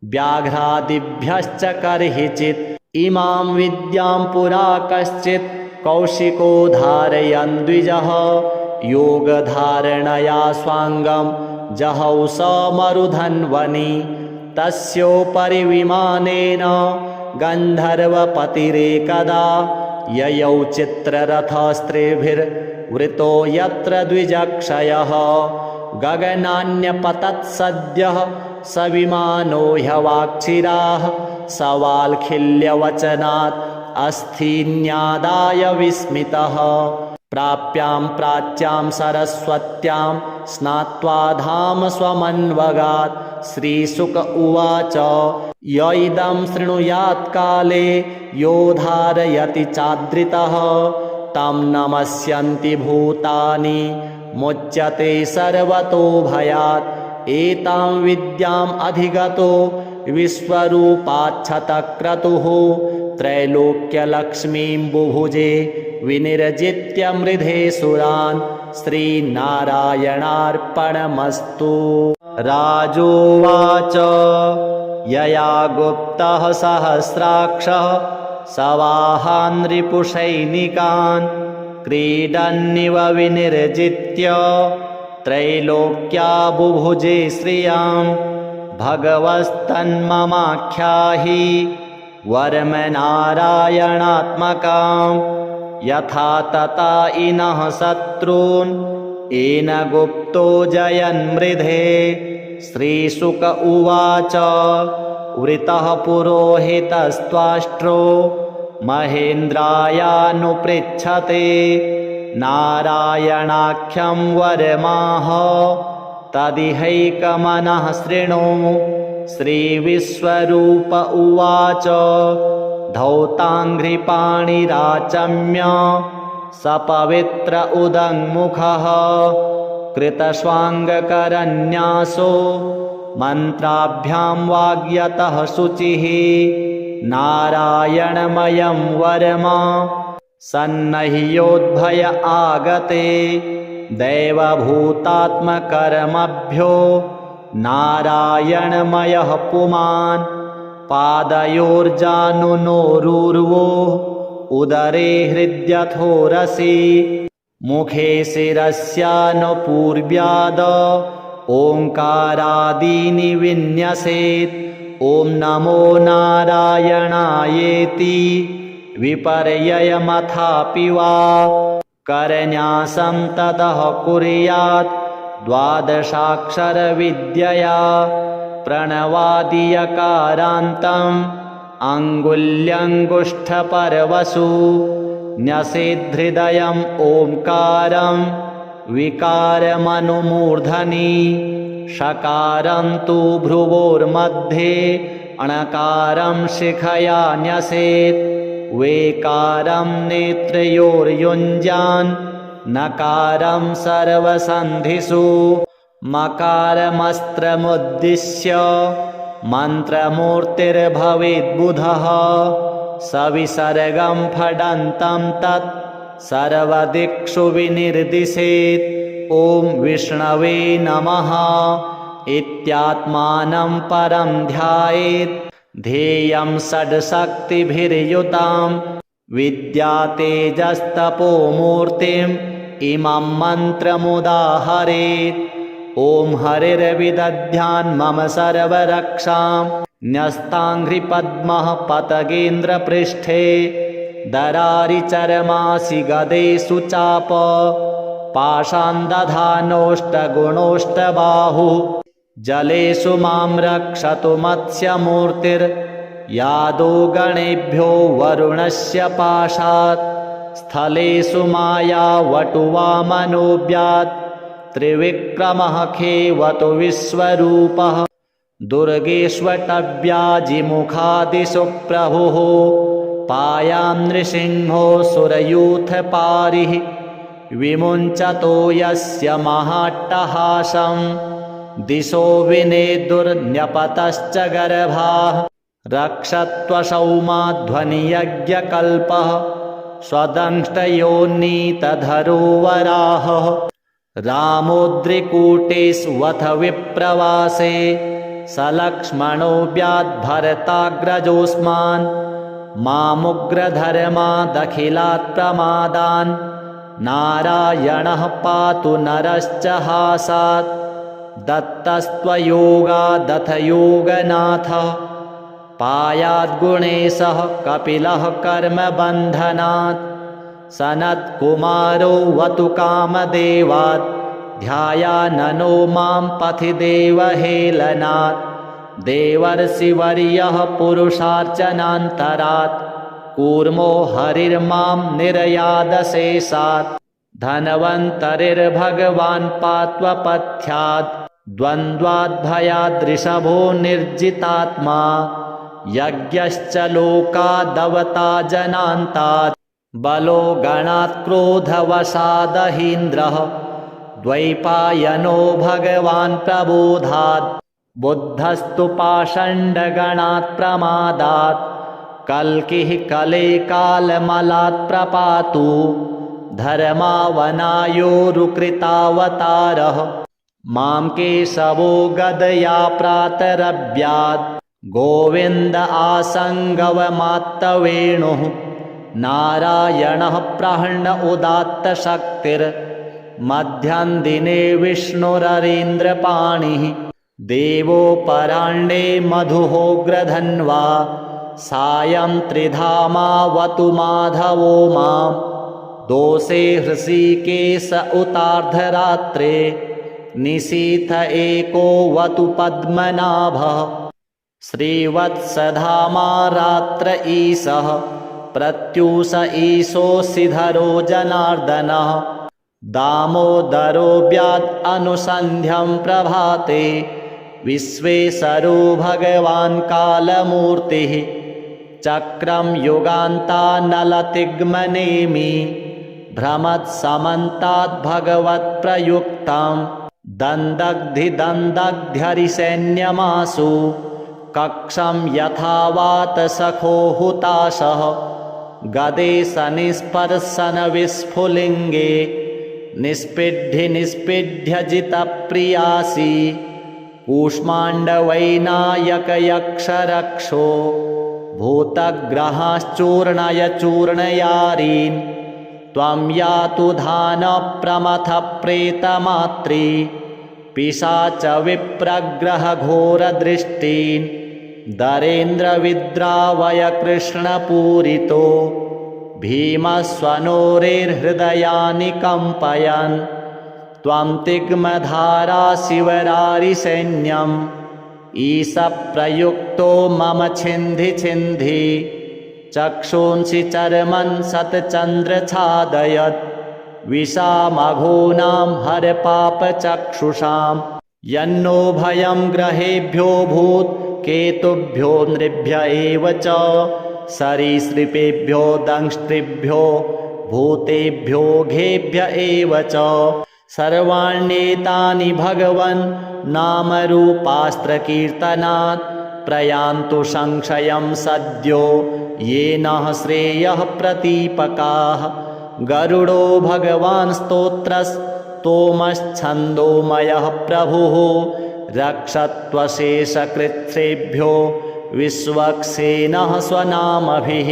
व्याघ्रादिभ्यश्च कर्हिचित् इमां विद्यां पुरा कश्चित् कौशिको धारयन् द्विजः। योगधारणया स्वाङ्गं जहौ स मरुधन्वनि। तस्योपरि विमानेन गन्धर्वपतिरेकदा ययौ चित्ररथस्त्रिभिर्वृतो यत्र द्विजक्षयः। गगनान्यपतत् सद्यः स विमानो ह्यवाक्षिराः। सवाल्खिल्यवचनात् अस्थिन्यादाय विस्मितः। प्राप्यां प्राच्यां सरस्वत्यां स्नात्वा धाम स्वमन्वगात्। श्रीशुक उवाच य इदं शृणुयात्काले यो धारयति चादृतः तं नमस्यन्ति भूतानि मुच्यते सर्वतो भयात्। एतां विद्याम् अधिगतो विश्वरूपाच्छतक्रतुः त्रैलोक्यलक्ष्मीं बुभुजे विनिर्जित्य मृधे सुरान्। श्रीनारायणार्पणमस्तु। राजोवाच यया गुप्तः सहस्राक्षः सवाहान् रिपुसैनिकान् क्रीडन्निव विनिर्जित्य त्रैलोक्या बुभुजे श्रियां। भगवस्तन्ममाख्याहि वर्मनारायणात्मकां यथा तता इनः शत्रून् येन गुप्तो जयन्मृधे। श्रीशुक उवाच वृतः पुरोहितस्त्वाष्ट्रो महेन्द्रायानुपृच्छते नारायणाख्यं वरमाह तदिहैकमनः शृणु। श्रीविश्वरूप उवाच धौताङ्घ्रिपाणिराचम्य सपवित्र उदङ्मुखः कृतस्वाङ्गकरन्यासो मन्त्राभ्यां वाग्यतः शुचिः। नारायणमयं वरमा सन्नह्योद्भय आगते दैवभूतात्मकर्मभ्यो नारायणमयः पुमान्। पादयोर्जानुनोरूर्वो उदरे हृद्यथोरसि मुखे शिरस्यानुपूर्व्याद ओङ्कारादीनि विन्यसेत्। ॐ नमो नारायणायेति विपर्ययमथापि वा करन्यासं ततः कुर्यात् द्वादशाक्षरविद्यया प्रणवादियकारान्तम् अङ्गुल्यङ्गुष्ठपर्वसु न्यसेद्धृदयम् ओङ्कारं विकारमनुमूर्धनि। षकारं तु भ्रुवोर्मध्ये णकारं शिखया न्यसेत्। वेकारं नेत्रयोर्युञ्जान् नकारं सर्वसन्धिषु। मकारमस्त्रमुद्दिश्य मन्त्रमूर्तिर्भवेद्बुधः सविसर्गं फडन्तं तत् सर्वदिक्षु विनिर्दिशेत्। ॐ विष्णवे नमः इत्यात्मानं परं ध्यायेत्। ध्येयं षड्शक्तिभिर्युतां विद्यातेजस्तपोमूर्तिम् इमं मन्त्रमुदाहरेत्। ॐ हरिर्विदध्यान् मम सर्वरक्षां न्यस्ताङ्घ्रिपद्मः पतगेन्द्रपृष्ठे दरारिचरमासि गदेषु चाप पाषाण्दधानोष्टगुणोष्टबाहुः जलेषु मां रक्षतु मत्स्यमूर्तिर्यादो गणेभ्यो वरुणस्य पाशात् स्थलेषु मायावटुवामनोऽव्यात् त्रिविक्रमः खेवतु विश्वरूपः दुर्गेष्वटव्याजिमुखादिषु प्रभुः पायां नृसिंहो सुरयूथपारिः विमुञ्चतो यस्य महाट्टहासं दिशो विनेदुर्न्यपतश्च गर्भाः रक्षत्वसौमाध्वनियज्ञकल्पः स्वदंष्टयोन्नीतधरो वराहः रामोद्रिकूटेष्वथ विप्रवासे सलक्ष्मणो व्याद्भरताग्रजोऽस्मान् मामुग्रधर्मादखिलात् प्रमादान् नारायणः पातु नरश्च हासात् दत्तस्त्वयोगादथ योगनाथः पायाद्गुणेशः कपिलः कर्मबन्धनात् सनत्कुमारो वतु कामदेवात् ध्यायाननो मां पथि देवहेलनात् देवर्षिवर्यः पुरुषार्चनान्तरात् कूर्मो हरिर्मां निर्यादशेषात् धन्वन्तरिर्भगवान् पात्वपथ्यात् द्वन्द्वाद्भयाद्ऋषभो निर्जितात्मा यज्ञश्च लोकादवता जनान्तात् बलो गणात् क्रोधवशादहीन्द्रः द्वैपायनो भगवान् प्रबोधात् बुद्धस्तु पाषण्डगणात् प्रमादात् कल्किः कले कालमलात् प्रपातु धर्मावनायोरुकृतावतारः मां केशवो गदया प्रातरव्यात् गोविन्द आसङ्गवमात्तवेणुः नारायणः प्रहण्ड उदात्तशक्तिर्मध्यं दिने विष्णुररीन्द्रपाणिः देवोपराण्डे मधुहोग्रधन्वा सायं त्रिधामावतु माधवो मां दोषे हृषीकेश उतार्धरात्रे निशीथ एको वतु पद्मनाभः श्रीवत्सधामा रात्र ईशः प्रत्यूष ईशोऽसिधरो जनार्दनः दामोदरो व्यात् अनुसन्ध्यं प्रभाते विश्वेशरो भगवान् कालमूर्तिः चक्रं युगान्तानलतिग्मनेमि भ्रमत्समन्ताद् भगवत्प्रयुक्तं दन्दग्धिदन्दग्ध्यरिसैन्यमासु कक्षं यथा वातसखो हुताशः गदे सनिस्पर्शन विस्फुलिङ्गे निष्पिड्ढि निष्पिड्ढ्य जितप्रियासि कूष्माण्डवैनायकयक्षरक्षो भूतग्रहाश्चूर्णय चूर्णयारीन् त्वं यातु धानप्रमथः प्रेतमात्री पिशाच विप्रग्रहघोरदृष्टीन् दरेन्द्रविद्रावय कृष्णपूरितो भीमस्वनोरेर्हृदयानि कम्पयन् त्वं तिग्मधारा शिवरारिसैन्यम् ईशप्रयुक्तो मम छिन्धि छिन्धि चक्षूंसि चर्मन् सतचन्द्रछादयत् विषामघोनां हरपापचक्षुषां यन्नो भयं ग्रहेभ्यो भूत् केतुभ्यो नृभ्य एव च सरीसृपेभ्यो दंष्ट्रिभ्यो भूतेभ्यो घेभ्य एव च सर्वाण्येतानि भगवन् नामरूपास्त्रकीर्तनात् प्रयान्तु संशयं सद्यो येन श्रेयः प्रतीपकाः गरुडो भगवान् स्तोत्रस्तोमश्छन्दोमयः प्रभुः रक्षत्वशेषकृच्छ्रेभ्यो विश्वक्सेनः स्वनामभिः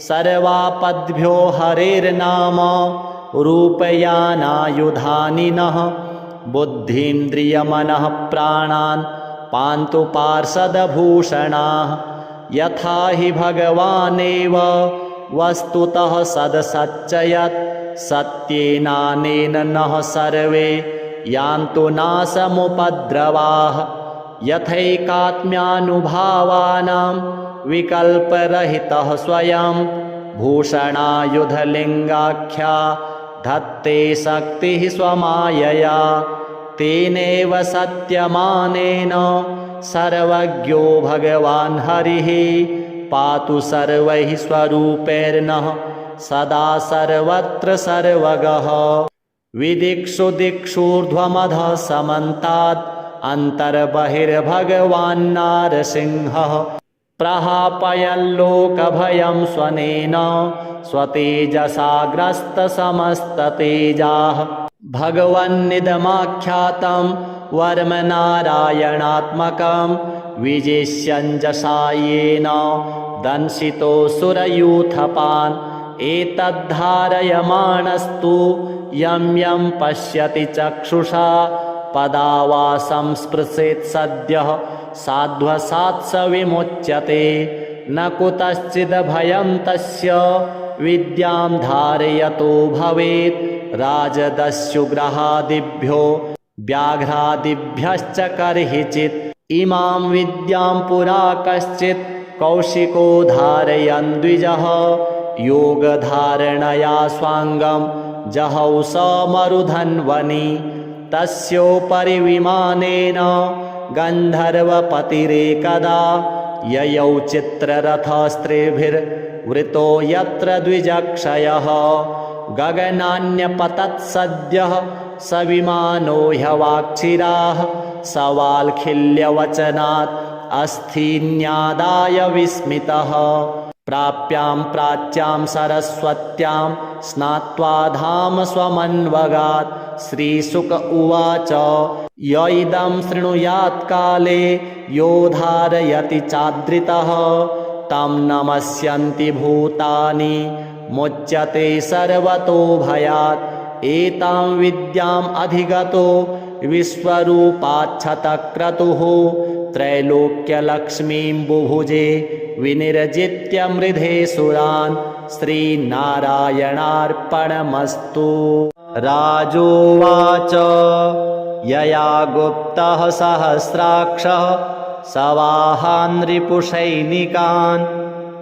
सर्वापद्भ्यो हरेर्नाम रूपयानायुधानि नः बुद्धीन्द्रियमनः प्राणान् पान्तु पार्षदभूषणाः यथा हि भगवानेव वस्तुतः सदसच्चयत् सत्येनानेन नः सर्वे यान्तु नाशमुपद्रवाः यथैकात्म्यानुभावानां विकल्परहितः स्वयं भूषणायुधलिङ्गाख्या धत्ते शक्तिः स्वमायया तेनैव सत्यमानेन सर्वज्ञो भगवान् हरिः पातु सर्वैः स्वरूपैर्नः सदा सर्वत्र सर्वगः विदिक्षु दिक्षूर्ध्वमधः समन्तात् अन्तर्बहिर्भगवान्नारसिंहः प्रहापयल्लोकभयं स्वनेन स्वतेजसा ग्रस्तसमस्ततेजाः भगवन्निदमाख्यातं वर्मनारायणात्मकं विजिष्यञ्जसा येन दंशितोऽसुरयूथपान् एतद्धारयमाणस्तु यं यं पश्यति चक्षुषा पदावा संस्पृशेत् सद्यः साध्वसात् स विमुच्यते न कुतश्चिद्भयं तस्य विद्यां धारयतो भवेत् राजदस्युग्रहादिभ्यो व्याघ्रादिभ्यश्च कर्हिचित् इमां विद्यां पुरा कश्चित् कौशिको धारयन् द्विजः योगधारणया स्वाङ्गं जहौ स मरुधन्वनि तस्योपरि विमानेन गन्धर्वपतिरेकदा ययौ चित्ररथस्त्रिभिर्वृतो यत्र द्विजक्षयः गगनान्यपतत्सद्यः स विमानो ह्यवाक्षिराः सवाल्खिल्यवचनात् अस्थिन्यादाय विस्मितः प्राप्यां प्राच्यां सरस्वत्यां स्नात्वा धाम स्वमन्वगात् श्रीशुक उवाच य इदं शृणुयात् काले यो धारयति चादृतः तं नमस्यन्ति भूतानि मुच्यते सर्वतो भयात् एतां विद्याम् अधिगतो विश्वरूपाच्छतक्रतुः त्रैलोक्यलक्ष्मीं बुभुजे विनिर्जित्य मृधे सुरान् श्रीनारायणार्पणमस्तु। राजोवाच यया गुप्तः सहस्राक्षः सवाहान् रिपुसैनिकान्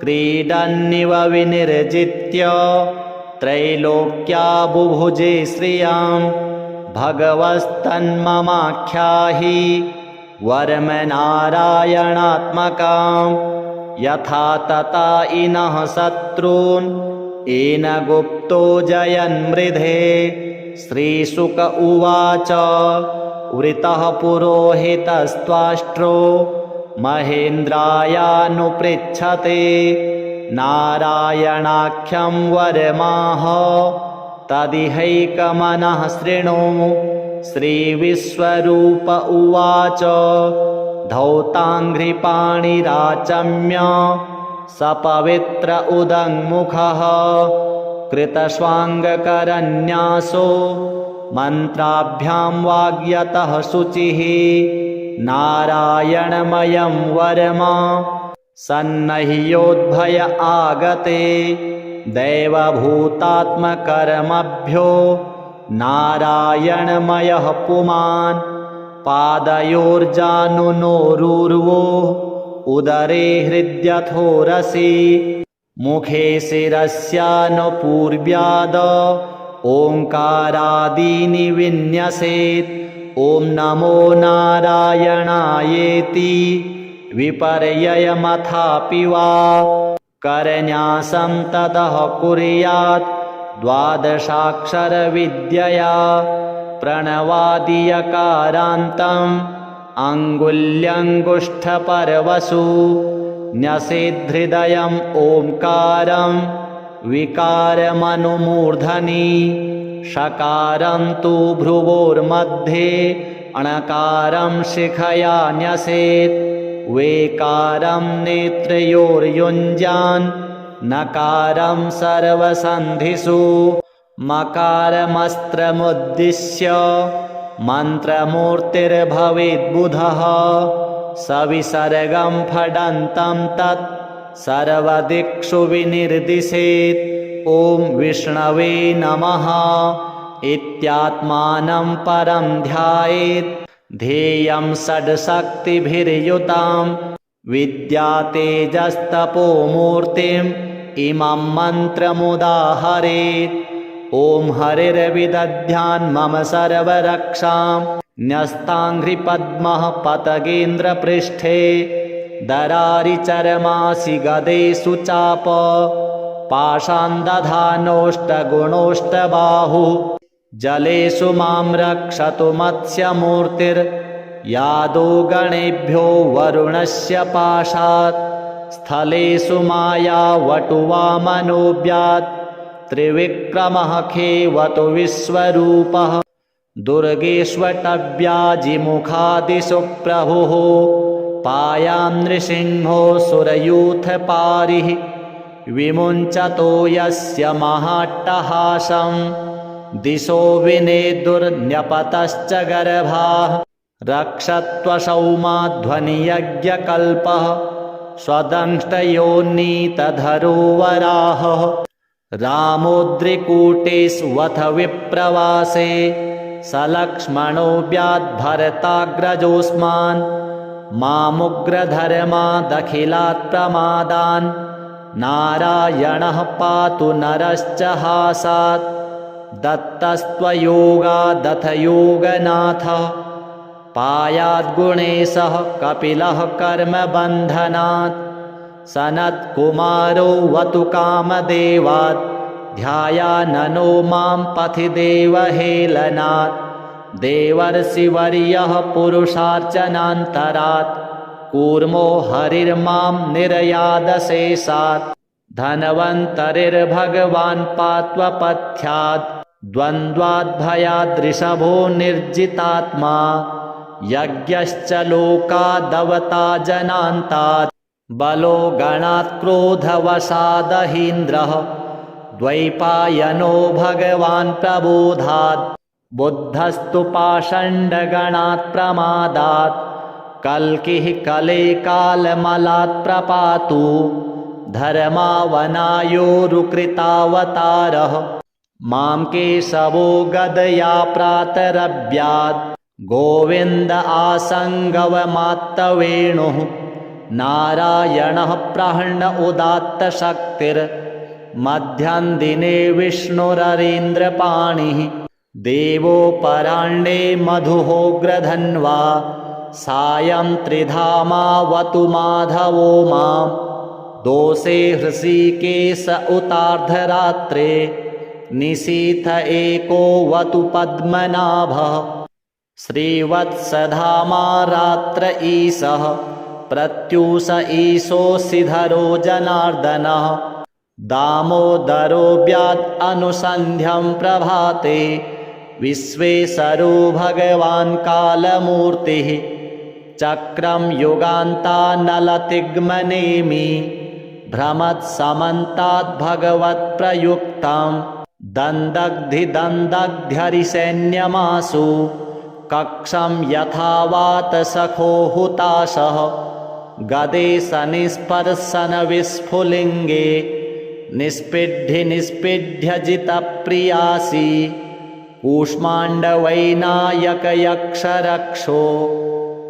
क्रीडन्निव विनिर्जित्य त्रैलोक्या बुभुजे श्रियां भगवस्तन्ममाख्याहि वर्मनारायणात्मकां यथा तथा इनः शत्रून् येन गुप्तो जयन्मृधे। श्रीशुक उवाच वृतः पुरोहितस्त्वाष्ट्रो महेन्द्रायानुपृच्छते नारायणाख्यं वरमाह तदिहैकमनः शृणु। श्रीविश्वरूप उवाच धौताङ्घ्रिपाणिराचम्य सपवित्र उदङ्मुखः कृतस्वाङ्गकरन्यासो मन्त्राभ्यां वाग्यतः शुचिः नारायणमयं वरमा सन्नह्योद्भय आगते दैवभूतात्मकर्मभ्यो नारायणमयः पुमान् पादयोर्जानुनोरूर्वो उदरे हृद्यथोरसि मुखे शिरस्यानुपूर्व्याद ओङ्कारादीनि विन्यसेत् ॐ नमो नारायणायेति विपर्ययमथापि वा करन्यासं ततः कुर्यात् द्वादशाक्षरविद्यया प्रणवादियकारान्तम् अङ्गुल्यङ्गुष्ठपर्वसु न्यसेद्धृदयम् ओङ्कारं विकारमनुमूर्धनि षकारं तु भ्रुवोर्मध्ये अणकारं शिखया न्यसेत् वेकारं नेत्रयोर्युञ्जान् नकारं सर्वसन्धिषु मकारमस्त्रमुद्दिश्य मन्त्रमूर्तिर्भवेद्बुधः सविसर्गं फडन्तं तत् सर्वदिक्षु विनिर्दिशेत् ॐ विष्णवे नमः इत्यात्मानं परं ध्यायेत् ध्येयं षड्शक्तिभिर्युतां विद्यातेजस्तपोमूर्तिम् इमं मन्त्रमुदाहरेत् ॐ हरिर्विदध्यान् मम सर्वरक्षां न्यस्ताङ्घ्रिपद्मः पतगेन्द्रपृष्ठे दरारिचरमासि गदेषु चाप पाषाण्दधानोष्टगुणोष्टबाहु जलेषु मां रक्षतु मत्स्यमूर्तिर्यादो गणेभ्यो वरुणस्य पाशात् स्थलेषु मायावटुवामनोऽव्यात् त्रिविक्रमः खेवतु विश्वरूपः दुर्गेष्वटव्याजिमुखादिषु प्रभुः पायां नृसिंहो सुरयूथपारिः विमुञ्चतो यस्य महाट्टहासं दिशो विनेदुर्न्यपतश्च गर्भाः रक्षत्वसौमाध्वनियज्ञकल्पः स्वदंष्टयोन्नीतधरो वराहः रामोद्रिकूटेष्वथ विप्रवासे सलक्ष्मणोऽव्याद्भरताग्रजोऽस्मान् मामुग्रधर्मादखिलात् प्रमादान् नारायणः पातु नरश्च हासात् दत्तस्त्वयोगादथ योगनाथः पायाद्गुणेशः कपिलः कर्मबन्धनात् सनत्कुमारो वतु कामदेवात् ध्यायाननो मां पथि देवहेलनात् देवर्षिवर्यः पुरुषार्चनान्तरात् कूर्मो हरिर्मां निर्यादशेषात् धन्वन्तरिर्भगवान् पात्वपथ्यात् द्वन्द्वाद्भयाद्ऋषभो निर्जितात्मा यज्ञश्च लोकादवता जनान्तात् बलो गणात् क्रोधवशादहीन्द्रः द्वैपायनो भगवान् प्रबोधात् बुद्धस्तु पाषण्डगणात् प्रमादात् कल्किः कले कालमलात् प्रपातु धर्मावनायोरुकृतावतारः मां केशवो गदया प्रातरव्यात् गोविन्द आसङ्गवमात्तवेणुः नारायणः प्रहर्ण उदात्तशक्तिर्मध्यं दिने विष्णुररीन्द्रपाणिः देवोपराह्णे मधुहोग्रधन्वा सायं त्रिधामावतु माधवो मां दोषे हृषीकेश उतार्धरात्रे निशीथ एको वतु पद्मनाभः श्रीवत्सधामा रात्र ईशः प्रत्यूष ईशोऽसिधरो जनार्दनः दामोदरोऽव्यात् अनुसन्ध्यं प्रभाते विश्वेश्वरो भगवान् कालमूर्तिः चक्रं युगान्तानलतिग्मनेमि भ्रमत्समन्तात् भगवत्प्रयुक्तं दन्दग्धिदन्दग्ध्यरिसैन्यमासु कक्षं यथावातसखो हुताशः गदे सनिस्पर्शनविस्फुलिङ्गे निष्पिड्ध्यजितप्रियासि कूष्माण्डवैनायकयक्षरक्षो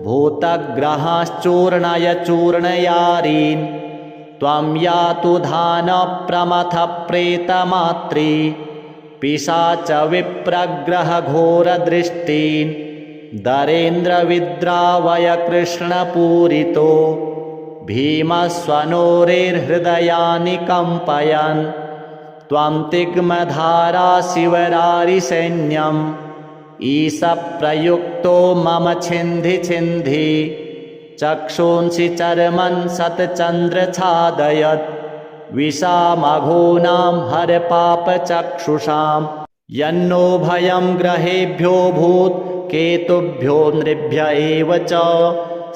भूतग्रहाश्चूर्णय चूर्णयारीन् त्वं यातु धानप्रमथप्रेतमात्री पिशाचविप्रग्रहघोरदृष्टीन् दरेन्द्रविद्रावय कृष्णपूरितो भीमस्वनोरेर्हृदयानि कम्पयन् त्वं तिग्मधारा शिवरारिसैन्यम् ईशप्रयुक्तो मम छिन्धि छिन्धि चक्षूंसि चर्मन् सतचन्द्रछादयत् विषामघूनां हरपापचक्षुषां यन्नो भयं ग्रहेभ्यो भूत् केतुभ्यो नृभ्य एव च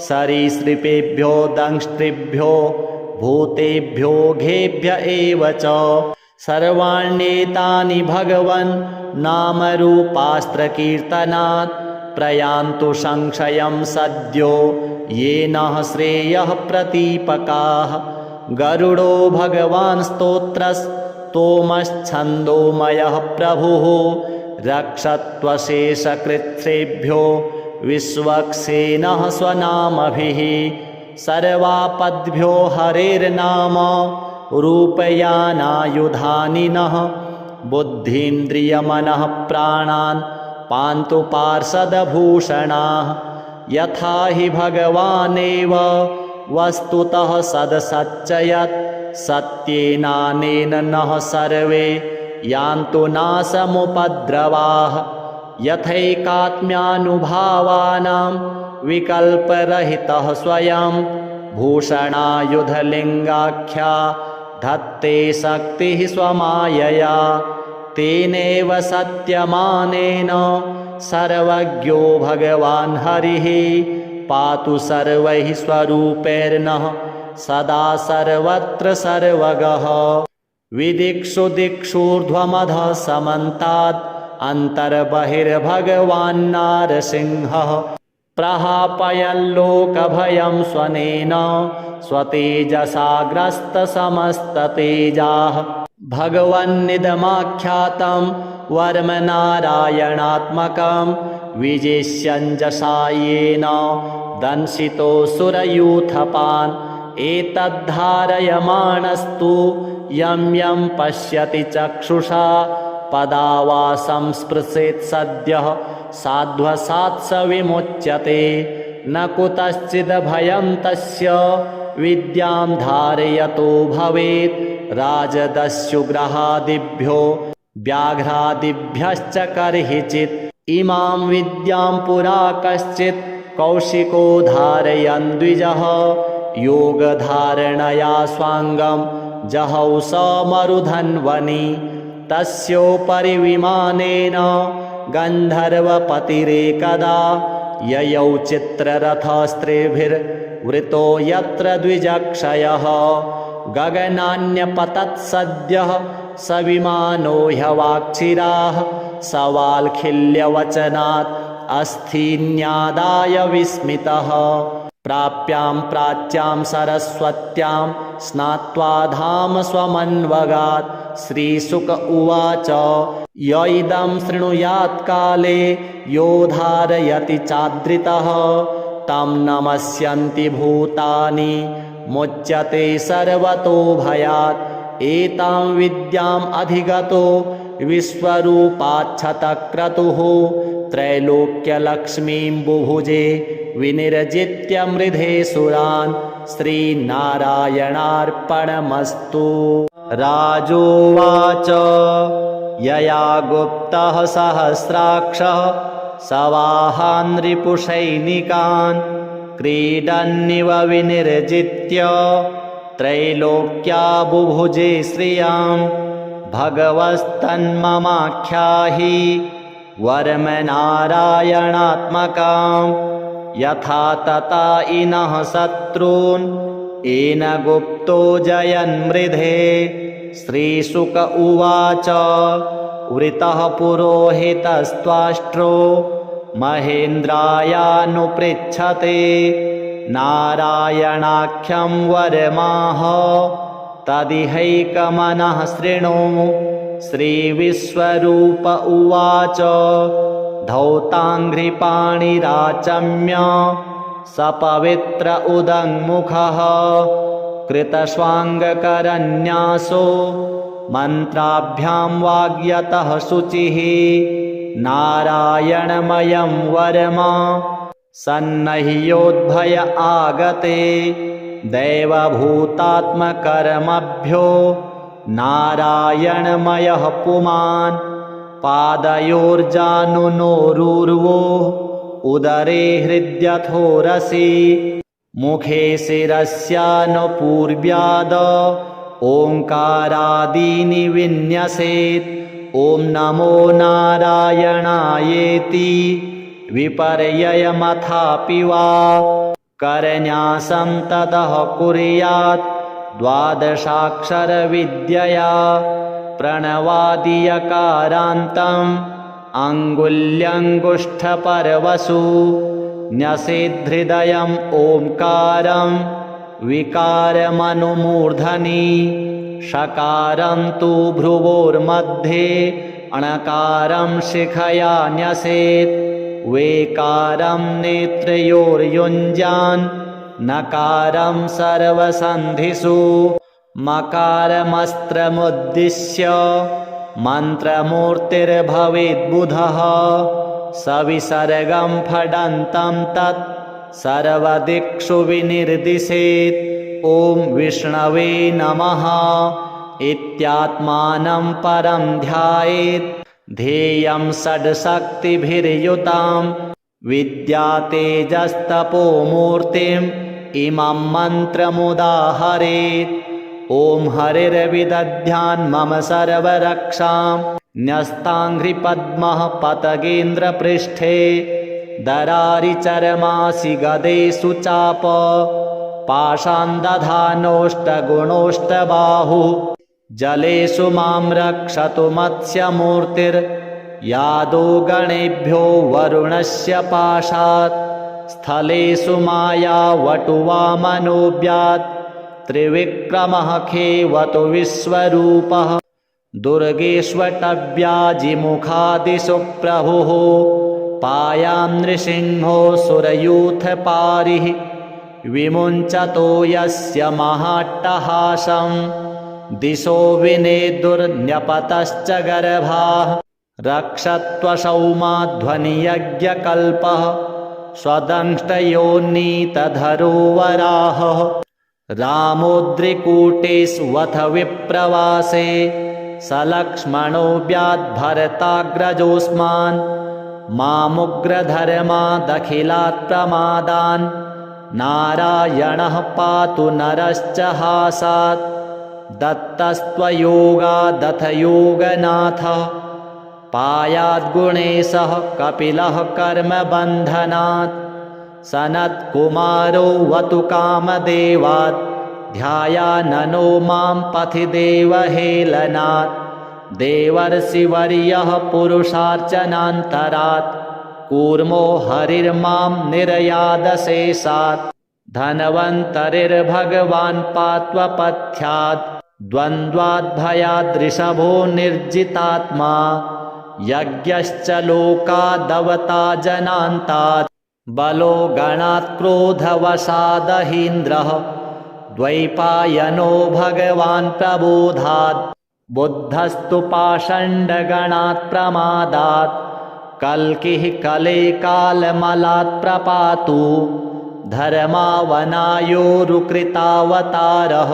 सरीसृपेभ्यो दंष्ट्रिभ्यो भूतेभ्यो घेभ्य एव च सर्वाण्येतानि भगवन् नामरूपास्त्रकीर्तनात् प्रयान्तु संशयं सद्यो येन श्रेयः प्रतीपकाः गरुडो भगवान् स्तोत्रस्तोमश्छन्दोमयः प्रभुः रक्षत्वशेषकृच्छ्रेभ्यो विश्वक्सेनः स्वनामभिः सर्वापद्भ्यो हरेर्नाम रूपयानायुधानि नः बुद्धीन्द्रियमनः प्राणान् पान्तु पार्षदभूषणाः यथा हि भगवानेव वस्तुतः सदसच्चयत् सत्येनानेन नः सर्वे यान्तु नाशमुपद्रवाः यथैकात्म्यानुभावानां विकल्परहितः स्वयं भूषणायुधलिङ्गाख्या धत्ते शक्तिः स्वमायया तेनैव सत्यमानेन सर्वज्ञो भगवान् हरिः पातु सर्वैः स्वरूपैर्नः सदा सर्वत्र सर्वगः विदिक्षु दिक्षूर्ध्वमधः समन्तात् अन्तर्बहिर्भगवान्नारसिंहः प्रहापयल्लोकभयं स्वनेन स्वतेजसाग्रस्तसमस्ततेजाः भगवन्निदमाख्यातं वर्मनारायणात्मकं विजिष्यञ्जसायेन दंशितोऽसुरयूथपान् एतद्धारयमाणस्तु यं यं पश्यति चक्षुषा पदावासं स्पृशेत् सद्यः साध्वसात् स विमुच्यते न कुतश्चिद्भयं तस्य विद्यां धारयतो भवेत् राजदस्युग्रहादिभ्यो व्याघ्रादिभ्यश्च कर्हिचित् इमां विद्यां पुरा कश्चित् कौशिको धारयन् द्विजः योगधारणया स्वाङ्गं जहौ स मरुधन्वनि तस्योपरि विमानेन गन्धर्वपतिरेकदा ययौ चित्ररथस्त्रिभिर्वृतो यत्र द्विजक्षयः गगनान्यपतत् सद्यः स विमानो ह्यवाक्षिराः सवाल्खिल्यवचनात् अस्थिन्यादाय विस्मितः प्राप्यां प्राच्यां सरस्वत्यां स्नात्वा धाम स्वमन्वगात् श्रीशुक उवाच य इदं शृणुयात् काले यो धारयति चादृतः तं नमस्यन्ति भूतानि मुच्यते सर्वतो भयात् एतां विद्याम् अधिगतो विश्वरूपाच्छतक्रतुः त्रैलोक्यलक्ष्मीं बुभुजे विनिर्जित्य मृधे सुरान् श्रीनारायणार्पणमस्तु। राजोवाच यया गुप्तः सहस्राक्षः सवाहान् रिपुसैनिकान् क्रीडन्निव विनिर्जित्य त्रैलोक्या बुभुजे श्रियां भगवस्तन्ममाख्याहि वर्मनारायणात्मकां यथा तथा इनः शत्रून् येन गुप्तो जयन्मृधे। श्रीशुक उवाच वृतः पुरोहितस्त्वाष्ट्रो महेन्द्रायानुपृच्छते नारायणाख्यं वरमाह तदिहैकमनः शृणु। श्रीविश्वरूप उवाच धौताङ्घ्रिपाणिराचम्य सपवित्र उदङ्मुखः कृतस्वाङ्गकरन्यासो मन्त्राभ्यां वाग्यतः शुचिः नारायणमयं वरमा सन्नह्योद्भय आगते दैवभूतात्मकर्मभ्यो नारायणमयः पुमान् पादयोर्जानुनोरूर्वो उदरे हृद्यथोरसि मुखे शिरस्यानुपूर्व्याद ओङ्कारादीनि विन्यसेत् ॐ नमो नारायणायेति विपर्ययमथापि वा करन्यासं ततः कुर्यात् द्वादशाक्षरविद्यया प्रणवादियकारान्तम् अङ्गुल्यङ्गुष्ठपर्वसु न्यसेद्धृदयम् ओङ्कारं विकारमनुमूर्धनि षकारं तु भ्रुवोर्मध्ये अणकारं शिखया न्यसेत् वेकारं नेत्रयोर्युञ्जान् नकारं सर्वसन्धिषु मकारमस्त्रमुद्दिश्य मन्त्रमूर्तिर्भवेद्बुधः सविसर्गं फडन्तं तत् सर्वदिक्षु विनिर्दिशेत् ॐ विष्णवे नमः इत्यात्मानं परं ध्यायेत् ध्येयं षड्शक्तिभिर्युतां विद्यातेजस्तपोमूर्तिम् इमं मन्त्रमुदाहरेत् ॐ हरिर्विदध्यान् मम सर्वरक्षां न्यस्ताङ्घ्रिपद्मः पतगेन्द्रपृष्ठे दरारिचरमासि गदेषु चाप पाषाण्दधानोष्टगुणोष्टबाहुः जलेषु मां रक्षतु मत्स्यमूर्तिर्यादो गणेभ्यो वरुणस्य पाशात् स्थलेषु मायावटुवामनोऽव्यात् त्रिविक्रमः खेवतु विश्वरूपः दुर्गेष्वटव्याजिमुखादिषु प्रभुः पायां नृसिंहो सुरयूथपारिः विमुञ्चतो यस्य महाट्टहासं दिशो विनेदुर्न्यपतश्च गर्भाः रक्षत्वसौमाध्वनियज्ञकल्पः स्वदंष्टयोन्नीतधरो वराहः रामोद्रिकूटेष्वथ विप्रवासे सलक्ष्मणोऽव्याद्भरताग्रजोऽस्मान् मामुग्रधर्मादखिलात् प्रमादान् नारायणः पातु नरश्च हासात् दत्तस्त्वयोगादथ योगनाथः पायाद्गुणेशः कपिलः कर्मबन्धनात् सनत्कुमारो वतु कामदेवात् ध्यायाननो मां पथि देवहेलनात् देवर्षिवर्यः पुरुषार्चनान्तरात् कूर्मो हरिर्मां निर्यादशेषात् धन्वन्तरिर्भगवान् पात्वपथ्यात् द्वन्द्वाद्भयाद्ऋषभो निर्जितात्मा यज्ञश्च लोकादवता जनान्तात् बलो गणात् क्रोधवशादहीन्द्रः द्वैपायनो भगवान् प्रबोधात् बुद्धस्तु पाषण्डगणात् प्रमादात् कल्किः कले कालमलात् प्रपातु धर्मावनायोरुकृतावतारः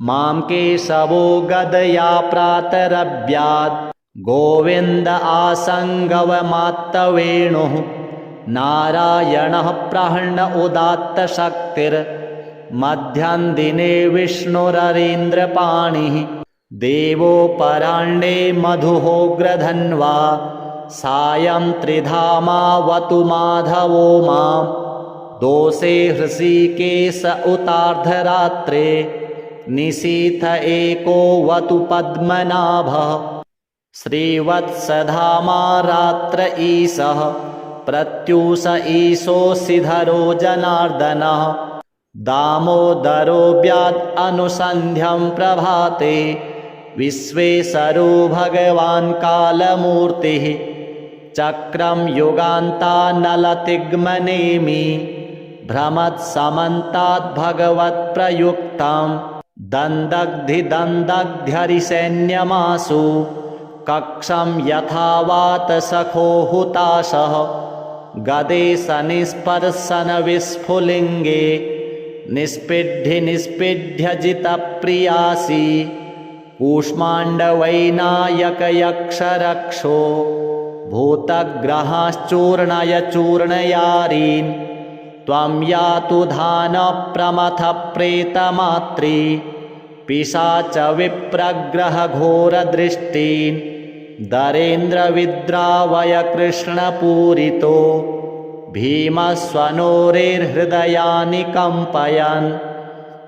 मां केशवो गदया प्रातरव्यात् गोविन्द आसङ्गवमात्तवेणुः नारायणः प्रहर्ण उदात्तशक्तिर्मध्यं दिने विष्णुररीन्द्रपाणिः देवोपराह्णे मधुहोग्रधन्वा सायं त्रिधामावतु माधवो मां दोषे हृषीकेश उतार्धरात्रे निशीथ एको वतु पद्मनाभः श्रीवत्सधामा रात्र ईशः प्रत्यूष ईशोऽसिधरो जनार्दनः दामोदरोऽव्याद् अनुसन्ध्यं प्रभाते विश्वेशरो भगवान् कालमूर्तिः चक्रं युगान्तानलतिग्मनेमि भ्रमत्समन्ताद् भगवत्प्रयुक्तं दन्दग्धिदन्दग्ध्यरिसैन्यमासु कक्षं यथा वातसखो हुताशः गदेशनिस्पर्शनविस्फुलिङ्गे निष्पिड्ध्यजितप्रियासि कूष्माण्डवैनायकयक्षरक्षो भूतग्रहाश्चूर्णय चूर्णयारीन् त्वं यातु धानप्रमथप्रेतमात्री पिशाचविप्रग्रहघोरदृष्टीन् दरेन्द्रविद्रावय कृष्णपूरितो भीमस्वनोरेर्हृदयानि कम्पयन्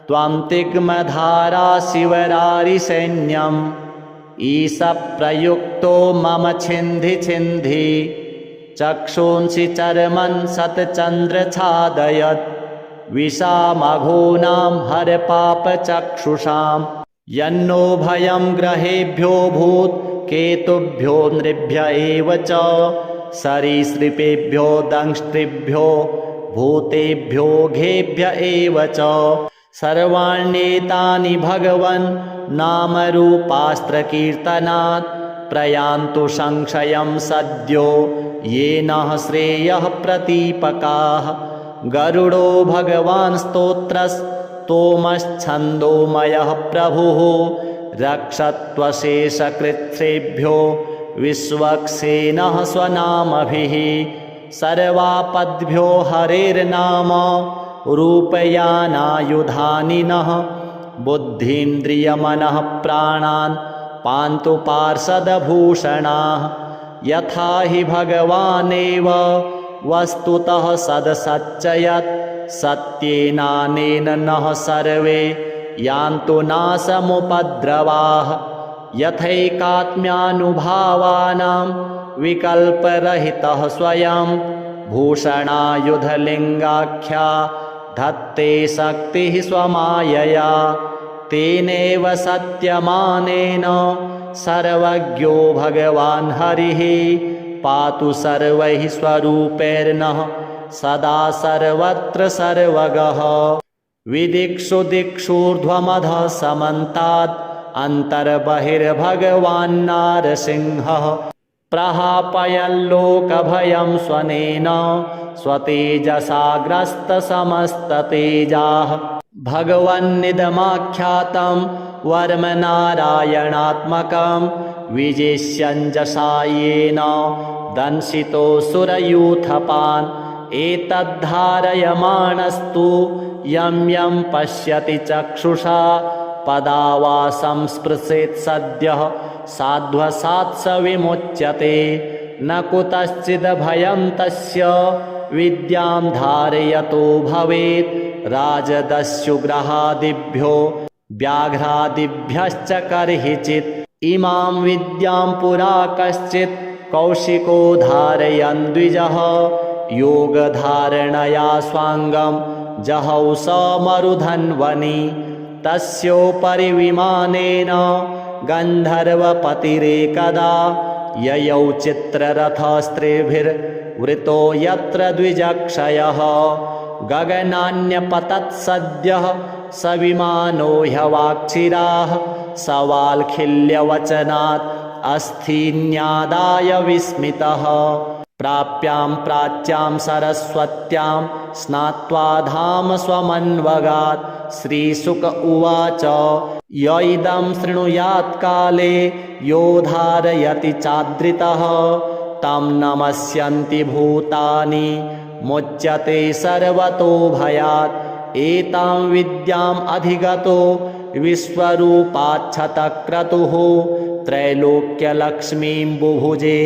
त्वं तिग्मधारा शिवरारिसैन्यम् ईशप्रयुक्तो मम छिन्धि छिन्धि चक्षूंसि चर्मन् सतचन्द्रछादयत् विषामघोनां हरपापचक्षुषाम् यन्नो भयं ग्रहेभ्यो भूत्केतुभ्यो नृभ्य एव च सरीसृपेभ्यो दंष्ट्रिभ्यो भूतेभ्यो घेभ्य एव च सर्वाण्येतानि भगवन् नामरूपास्त्रकीर्तनात् प्रयान्तु संशयं सद्यो येन श्रेयः प्रतीपकाः गरुडो भगवान् स्तोत्रस्तोमश्छन्दोमयः प्रभुः रक्षत्वशेषकृच्छ्रेभ्यो विश्वक्सेनः स्वनामभिः सर्वापद्भ्यो हरेर्नाम रूपयानायुधानि नः बुद्धीन्द्रियमनः प्राणान् पान्तु पार्षदभूषणाः यथा हि भगवानेव वस्तुतः सदसच्चयत् सत्येनानेन नः सर्वे यान्तु नाशमुपद्रवाः यथैकात्म्यानुभावानां विकल्परहितः स्वयं भूषणायुधलिङ्गाख्या धत्ते शक्तिः स्वमायया तेनैव सत्यमानेन सर्वज्ञो भगवान् हरिः पातु सर्वैः स्वरूपैर्नः सदा सर्वत्र सर्वगः विदिक्षु दिक्षूर्ध्वमधः समन्तात् अन्तर्बहिर्भगवान्नारसिंहः प्रहापयल्लोकभयं स्वनेन स्वतेजसाग्रस्तसमस्ततेजाः भगवन्निदमाख्यातं वर्मनारायणात्मकं विजेष्यञ्जसायेन दंशितोऽसुरयूथपान् एतद्धारयमाणस्तु यं यं पश्यति चक्षुषा पदा संस्पृशेत् सद्यः साध्वसात् स विमुच्यते न कुतश्चिद्भयं तस्य विद्यां धारयतो भवेत् राजदस्युग्रहादिभ्यो व्याघ्रादिभ्यश्च कर्हिचित् इमां विद्यां पुरा कश्चित् कौशिको धारयन् द्विजः योगधारणया स्वाङ्गं जहौ स मरुधन्वनि तस्योपरि विमानेन गन्धर्वपतिरेकदा ययौ चित्ररथस्त्रिभिर्वृतो यत्र द्विजक्षयः गगनान्यपतत्सद्यः स विमानो ह्यवाक्षिराः सवाल्खिल्यवचनात् अस्थीन्यादाय विस्मितः प्राप्यां प्राच्यां सरस्वत्यां स्नात्वा धाम स्वमन्वगात् श्रीशुक उवाच य इदं शृणुयात् काले यो धारयति चादृतः तं नमस्यन्ति भूतानि मुच्यते सर्वतो भयात् एतां विद्याम् अधिगतो विश्वरूपाच्छतक्रतुः त्रैलोक्यलक्ष्मीं बुभुजे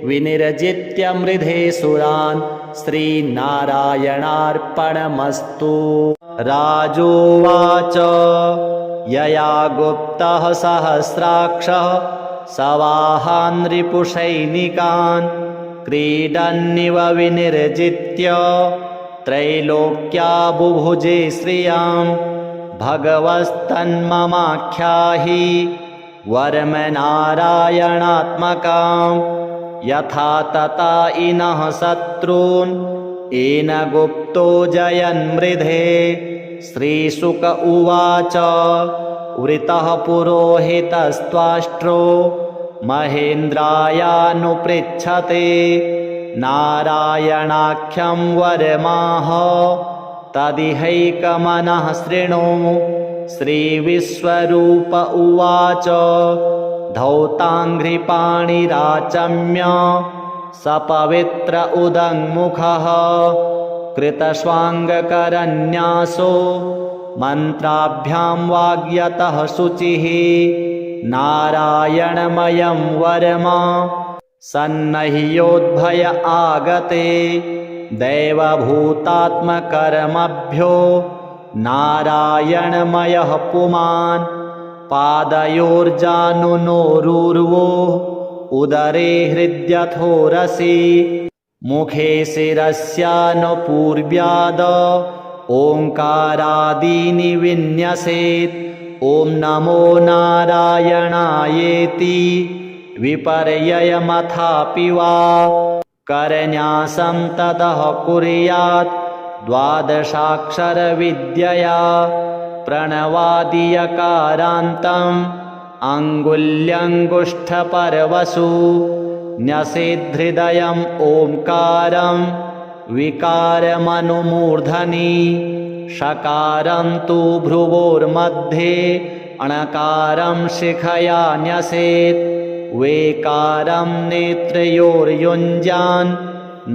विनिर्जित्य मृधे सुरान् श्रीनारायणार्पणमस्तु। राजोवाच यया गुप्तः सहस्राक्षः सवाहान् रिपुसैनिकान् क्रीडन्निव विनिर्जित्य त्रैलोक्या बुभुजे श्रियां भगवस्तन्ममाख्याहि वर्मनारायणात्मकां यथा तथा इनः शत्रून् येन गुप्तो जयन्मृधे। श्रीशुक उवाच वृतः पुरोहितस्त्वाष्ट्रो महेन्द्रायानुपृच्छते नारायणाख्यं वरमाह तदिहैकमनः शृणु। श्रीविश्वरूप उवाच धौताङ्घ्रिपाणिराचम्य सपवित्र उदङ्मुखः कृतस्वाङ्गकरन्यासो मन्त्राभ्यां वाग्यतः शुचिः नारायणमयं वरमा सन्नह्योद्भय आगते दैवभूतात्मकर्मभ्यो नारायणमयः पुमान् पादयोर्जानुनोरूर्वो उदरे हृद्यथोरसि मुखे शिरस्यानुपूर्व्याद ओङ्कारादीनि विन्यसेत्। ॐ नमो नारायणायेति विपर्ययमथापि वा करन्यासं ततः कुर्यात् द्वादशाक्षरविद्यया प्रणवादियकारान्तम् अङ्गुल्यङ्गुष्ठपर्वसु न्यसेद्धृदयम् ओङ्कारं विकारमनुमूर्धनि षकारं तु भ्रुवोर्मध्ये अणकारं शिखया न्यसेत् वेकारं नेत्रयोर्युञ्जान्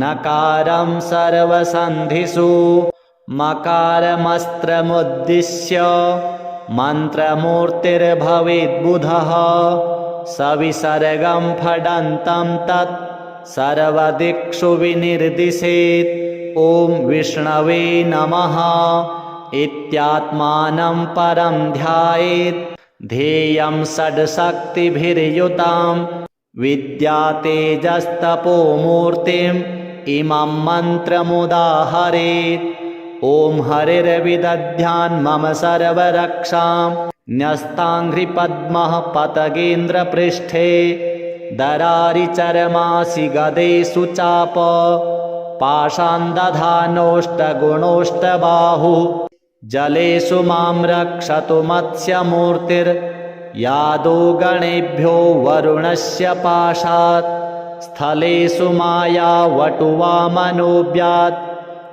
नकारं सर्वसन्धिषु मकारमस्त्रमुद्दिश्य मन्त्रमूर्तिर्भवेद्बुधः सविसर्गं फडन्तं तत् सर्वदिक्षु विनिर्दिशेत्। ॐ विष्णवे नमः इत्यात्मानं परं ध्यायेत्। ध्येयं षड्शक्तिभिर्युतां विद्यातेजस्तपोमूर्तिम् इमं मन्त्रमुदाहरेत्। ॐ हरिर्विदध्यान् मम सर्वरक्षां न्यस्ताङ्घ्रिपद्मः पतगेन्द्रपृष्ठे दरारिचरमासि गदेषु चाप पाषाण्दधानोष्टगुणोष्टबाहुः जलेषु मां रक्षतु मत्स्यमूर्तिर्यादो गणेभ्यो वरुणस्य पाशात् स्थलेषु मायावटुवामनोऽव्यात्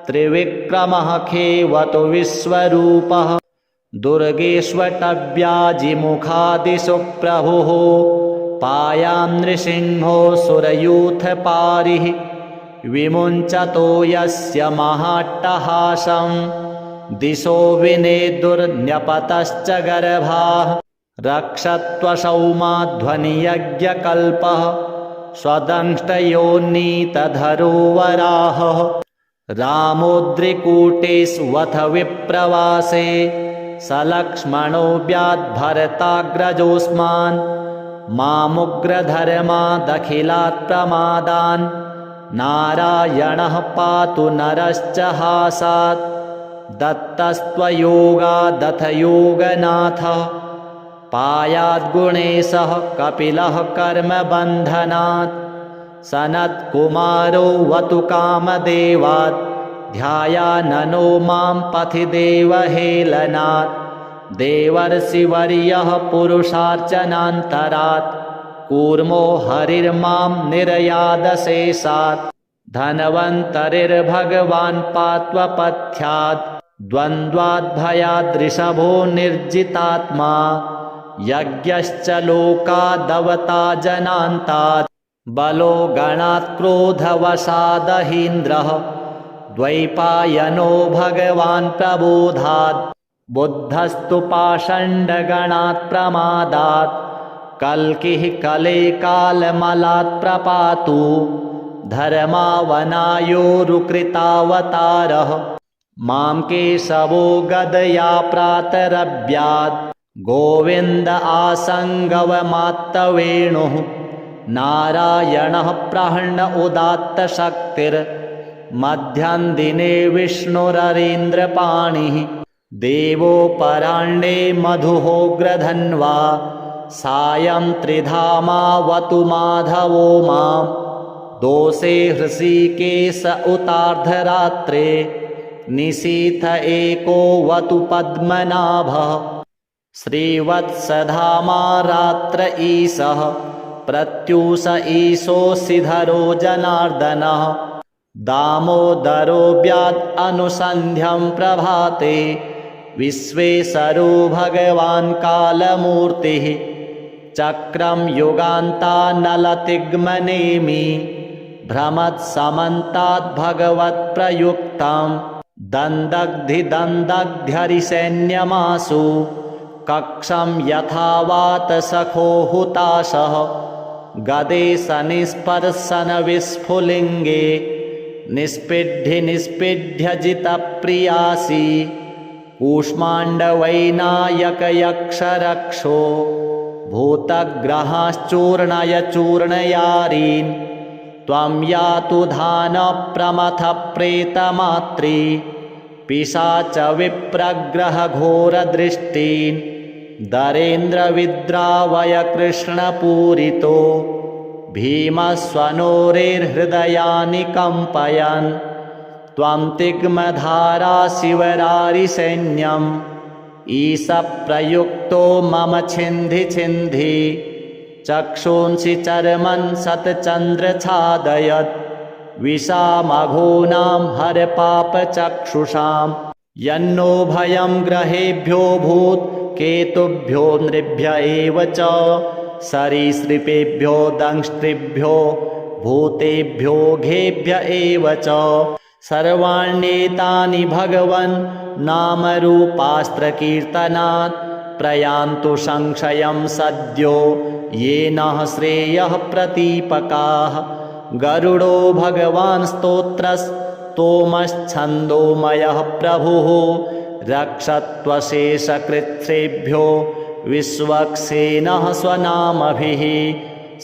त्रिविक्रमः खेवतु विश्वरूपः दुर्गेष्वटव्याजिमुखादिषु प्रभुः पायां नृसिंहो सुरयूथपारिः विमुञ्चतो यस्य महाट्टहासं दिशो विनेदुर्न्यपतश्च गर्भाः रक्षत्वसौमाध्वनियज्ञकल्पः स्वदंष्टयोन्नीतधरो वराहः रामोद्रिकूटेष्वथ विप्रवासे सलक्ष्मणो व्याद्भरताग्रजोऽस्मान् मामुग्रधर्मादखिलात् प्रमादान् नारायणः पातु नरश्च हासात् दत्तस्त्वयोगादथ योगनाथः पायाद्गुणेशः कपिलः कर्मबन्धनात् सनत्कुमारो वतु कामदेवात् ध्यायाननो मां पथि देवहेलनात् देवर्षिवर्यः पुरुषार्चनान्तरात् कूर्मो हरिर्मां निर्यादशेषात् धन्वन्तरिर्भगवान् पात्वपथ्यात् द्वन्द्वाद्भयादृषभो निर्जितात्मा यज्ञश्च लोकादवता जनान्तात् बलो गणात् क्रोधवशादहीन्द्रः द्वैपायनो भगवान् प्रबोधात् बुद्धस्तु पाषण्डगणात् प्रमादात् कल्किः कले कालमलात् प्रपातु धर्मावनायोरुकृतावतारः मां केशवो गदया प्रातरभ्यात् गोविन्द आसङ्गवमात्तवेणुः नारायणः प्रहर्ण उदात्तशक्तिर्मध्यं दिने विष्णुररीन्द्रपाणिः देवोपराह्णे मधुहोग्रधन्वा सायं त्रिधामावतु माधवो मां दोषे हृषीकेश उतार्धरात्रे निशीथ एको वतु पद्मनाभः श्रीवत्सधामा रात्र ईशः प्रत्यूष ईशोऽसिधरो जनार्दनः दामोदरो व्यात् अनुसन्ध्यं प्रभाते विश्वेशरो भगवान् कालमूर्तिः चक्रं युगान्तानलतिग्मनेमि भ्रमत्समन्ताद् भगवत्प्रयुक्तं दन्दग्धिदन्दग्ध्यरिसैन्यमासु कक्षं यथावातसखो हुताशः गदेशनिस्पर्शनविस्फुलिङ्गे निष्पिड्ध्यजितप्रियासि कूष्माण्डवैनायकयक्षरक्षो भूतग्रहाश्चूर्णय चूर्णयारीन् त्वं यातु धानप्रमथप्रेतमात्री पिशाचविप्रग्रहघोरदृष्टीन् दरेन्द्रविद्रावय कृष्णपूरितो भीमस्वनोरेर्हृदयानि कम्पयन् त्वं तिग्मधारा शिवरारिसैन्यम् ईश प्रयुक्तो मम छिन्धि छिन्धि चक्षूंसि चर्मन् सतचन्द्रछादयत् विषामघोनां हरपापचक्षुषां यन्नो भयं ग्रहेभ्योऽभूत् केतुभ्यो नृभ्य एव च सरीसृपेभ्यो दंष्ट्रिभ्यो भूतेभ्यो घेभ्य एव च सर्वाण्येतानि भगवन् नामरूपास्त्रकीर्तनात् प्रयान्तु संशयं सद्यो येन श्रेयः प्रतीपकाः गरुडो भगवान् स्तोत्रस्तोमश्छन्दोमयः प्रभुः रक्षत्वशेषकृच्छ्रेभ्यो विश्वक्सेनः स्वनामभिः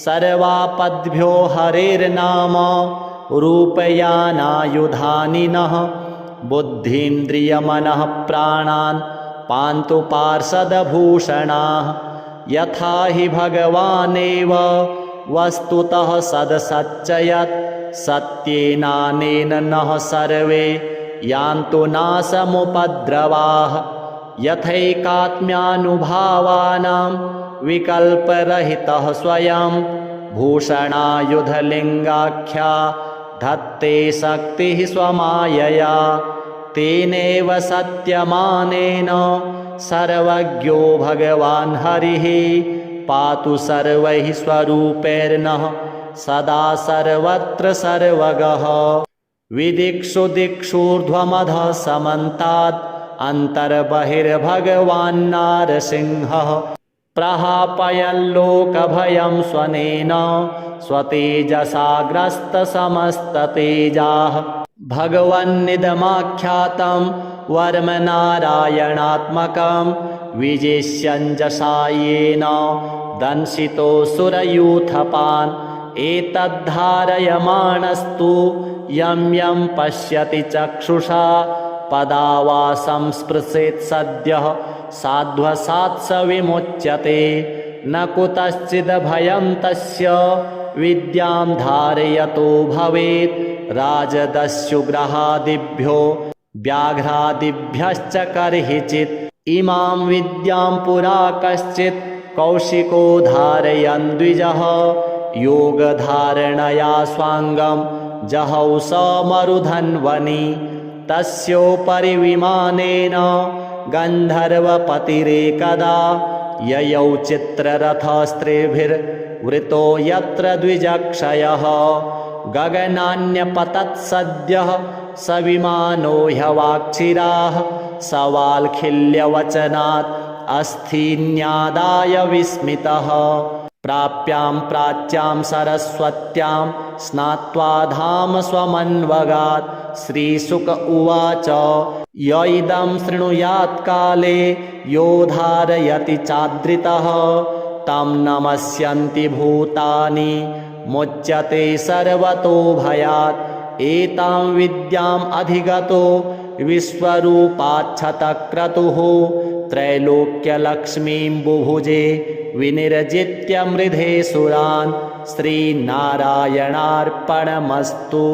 सर्वापद्भ्यो हरेर्नाम रूपयानायुधानि नः बुद्धीन्द्रियमनः प्राणान् पान्तु पार्षदभूषणाः यथा हि भगवानेव वस्तुतः सदसच्चयत् सत्येनानेन नः सर्वे यान्तु नाशमुपद्रवाः यथैकात्म्यानुभावानां विकल्परहितः स्वयं भूषणायुधलिङ्गाख्या धत्ते शक्तिः स्वमायया तेनैव सत्यमानेन सर्वज्ञो भगवान् हरिः पातु सर्वैः स्वरूपैर्नः सदा सर्वत्र सर्वगः विदिक्षु दिक्षूर्ध्वमधः समन्तात् अन्तर्बहिर्भगवान्नारसिंहः प्रहापयल्लोकभयं स्वनेन स्वतेजसाग्रस्तसमस्ततेजाः भगवन्निदमाख्यातं वर्मनारायणात्मकं विजिष्यञ्जसायेन दंशितोऽसुरयूथपान् एतद्धारयमाणस्तु यं यं पश्यति चक्षुषा पदा वा संस्पृशेत् सद्यः साध्वसात् स विमुच्यते न कुतश्चिद्भयं तस्य विद्यां धारयतो भवेत् राजदस्युग्रहादिभ्यो व्याघ्रादिभ्यश्च कर्हिचित् इमां विद्यां पुरा कश्चित् कौशिको धारयन् द्विजः योगधारणया स्वाङ्गं जहौ स मरुधन्वनि तस्योपरि विमानेन गन्धर्वपतिरेकदा ययौ चित्ररथस्त्रिभिर्वृतो यत्र द्विजक्षयः गगनान्यपतत् सद्यः स विमानो ह्यवाक्षिराः सवाल्खिल्यवचनात् अस्थिन्यादाय विस्मितः प्राप्यां प्राच्यां सरस्वत्यां स्नात्वा धाम स्वमन्वगात् श्रीशुक उवाच य इदं शृणुयात् काले यो धारयति चादृतः तं नमस्यन्ति भूतानि मुच्यते सर्वतो भयात् एतां विद्याम् अधिगतो विश्वरूपाच्छतक्रतुः त्रैलोक्यलक्ष्मीं बुभुजे विनिर्जित्य मृधे सुरान् श्रीनारायणार्पणमस्तु।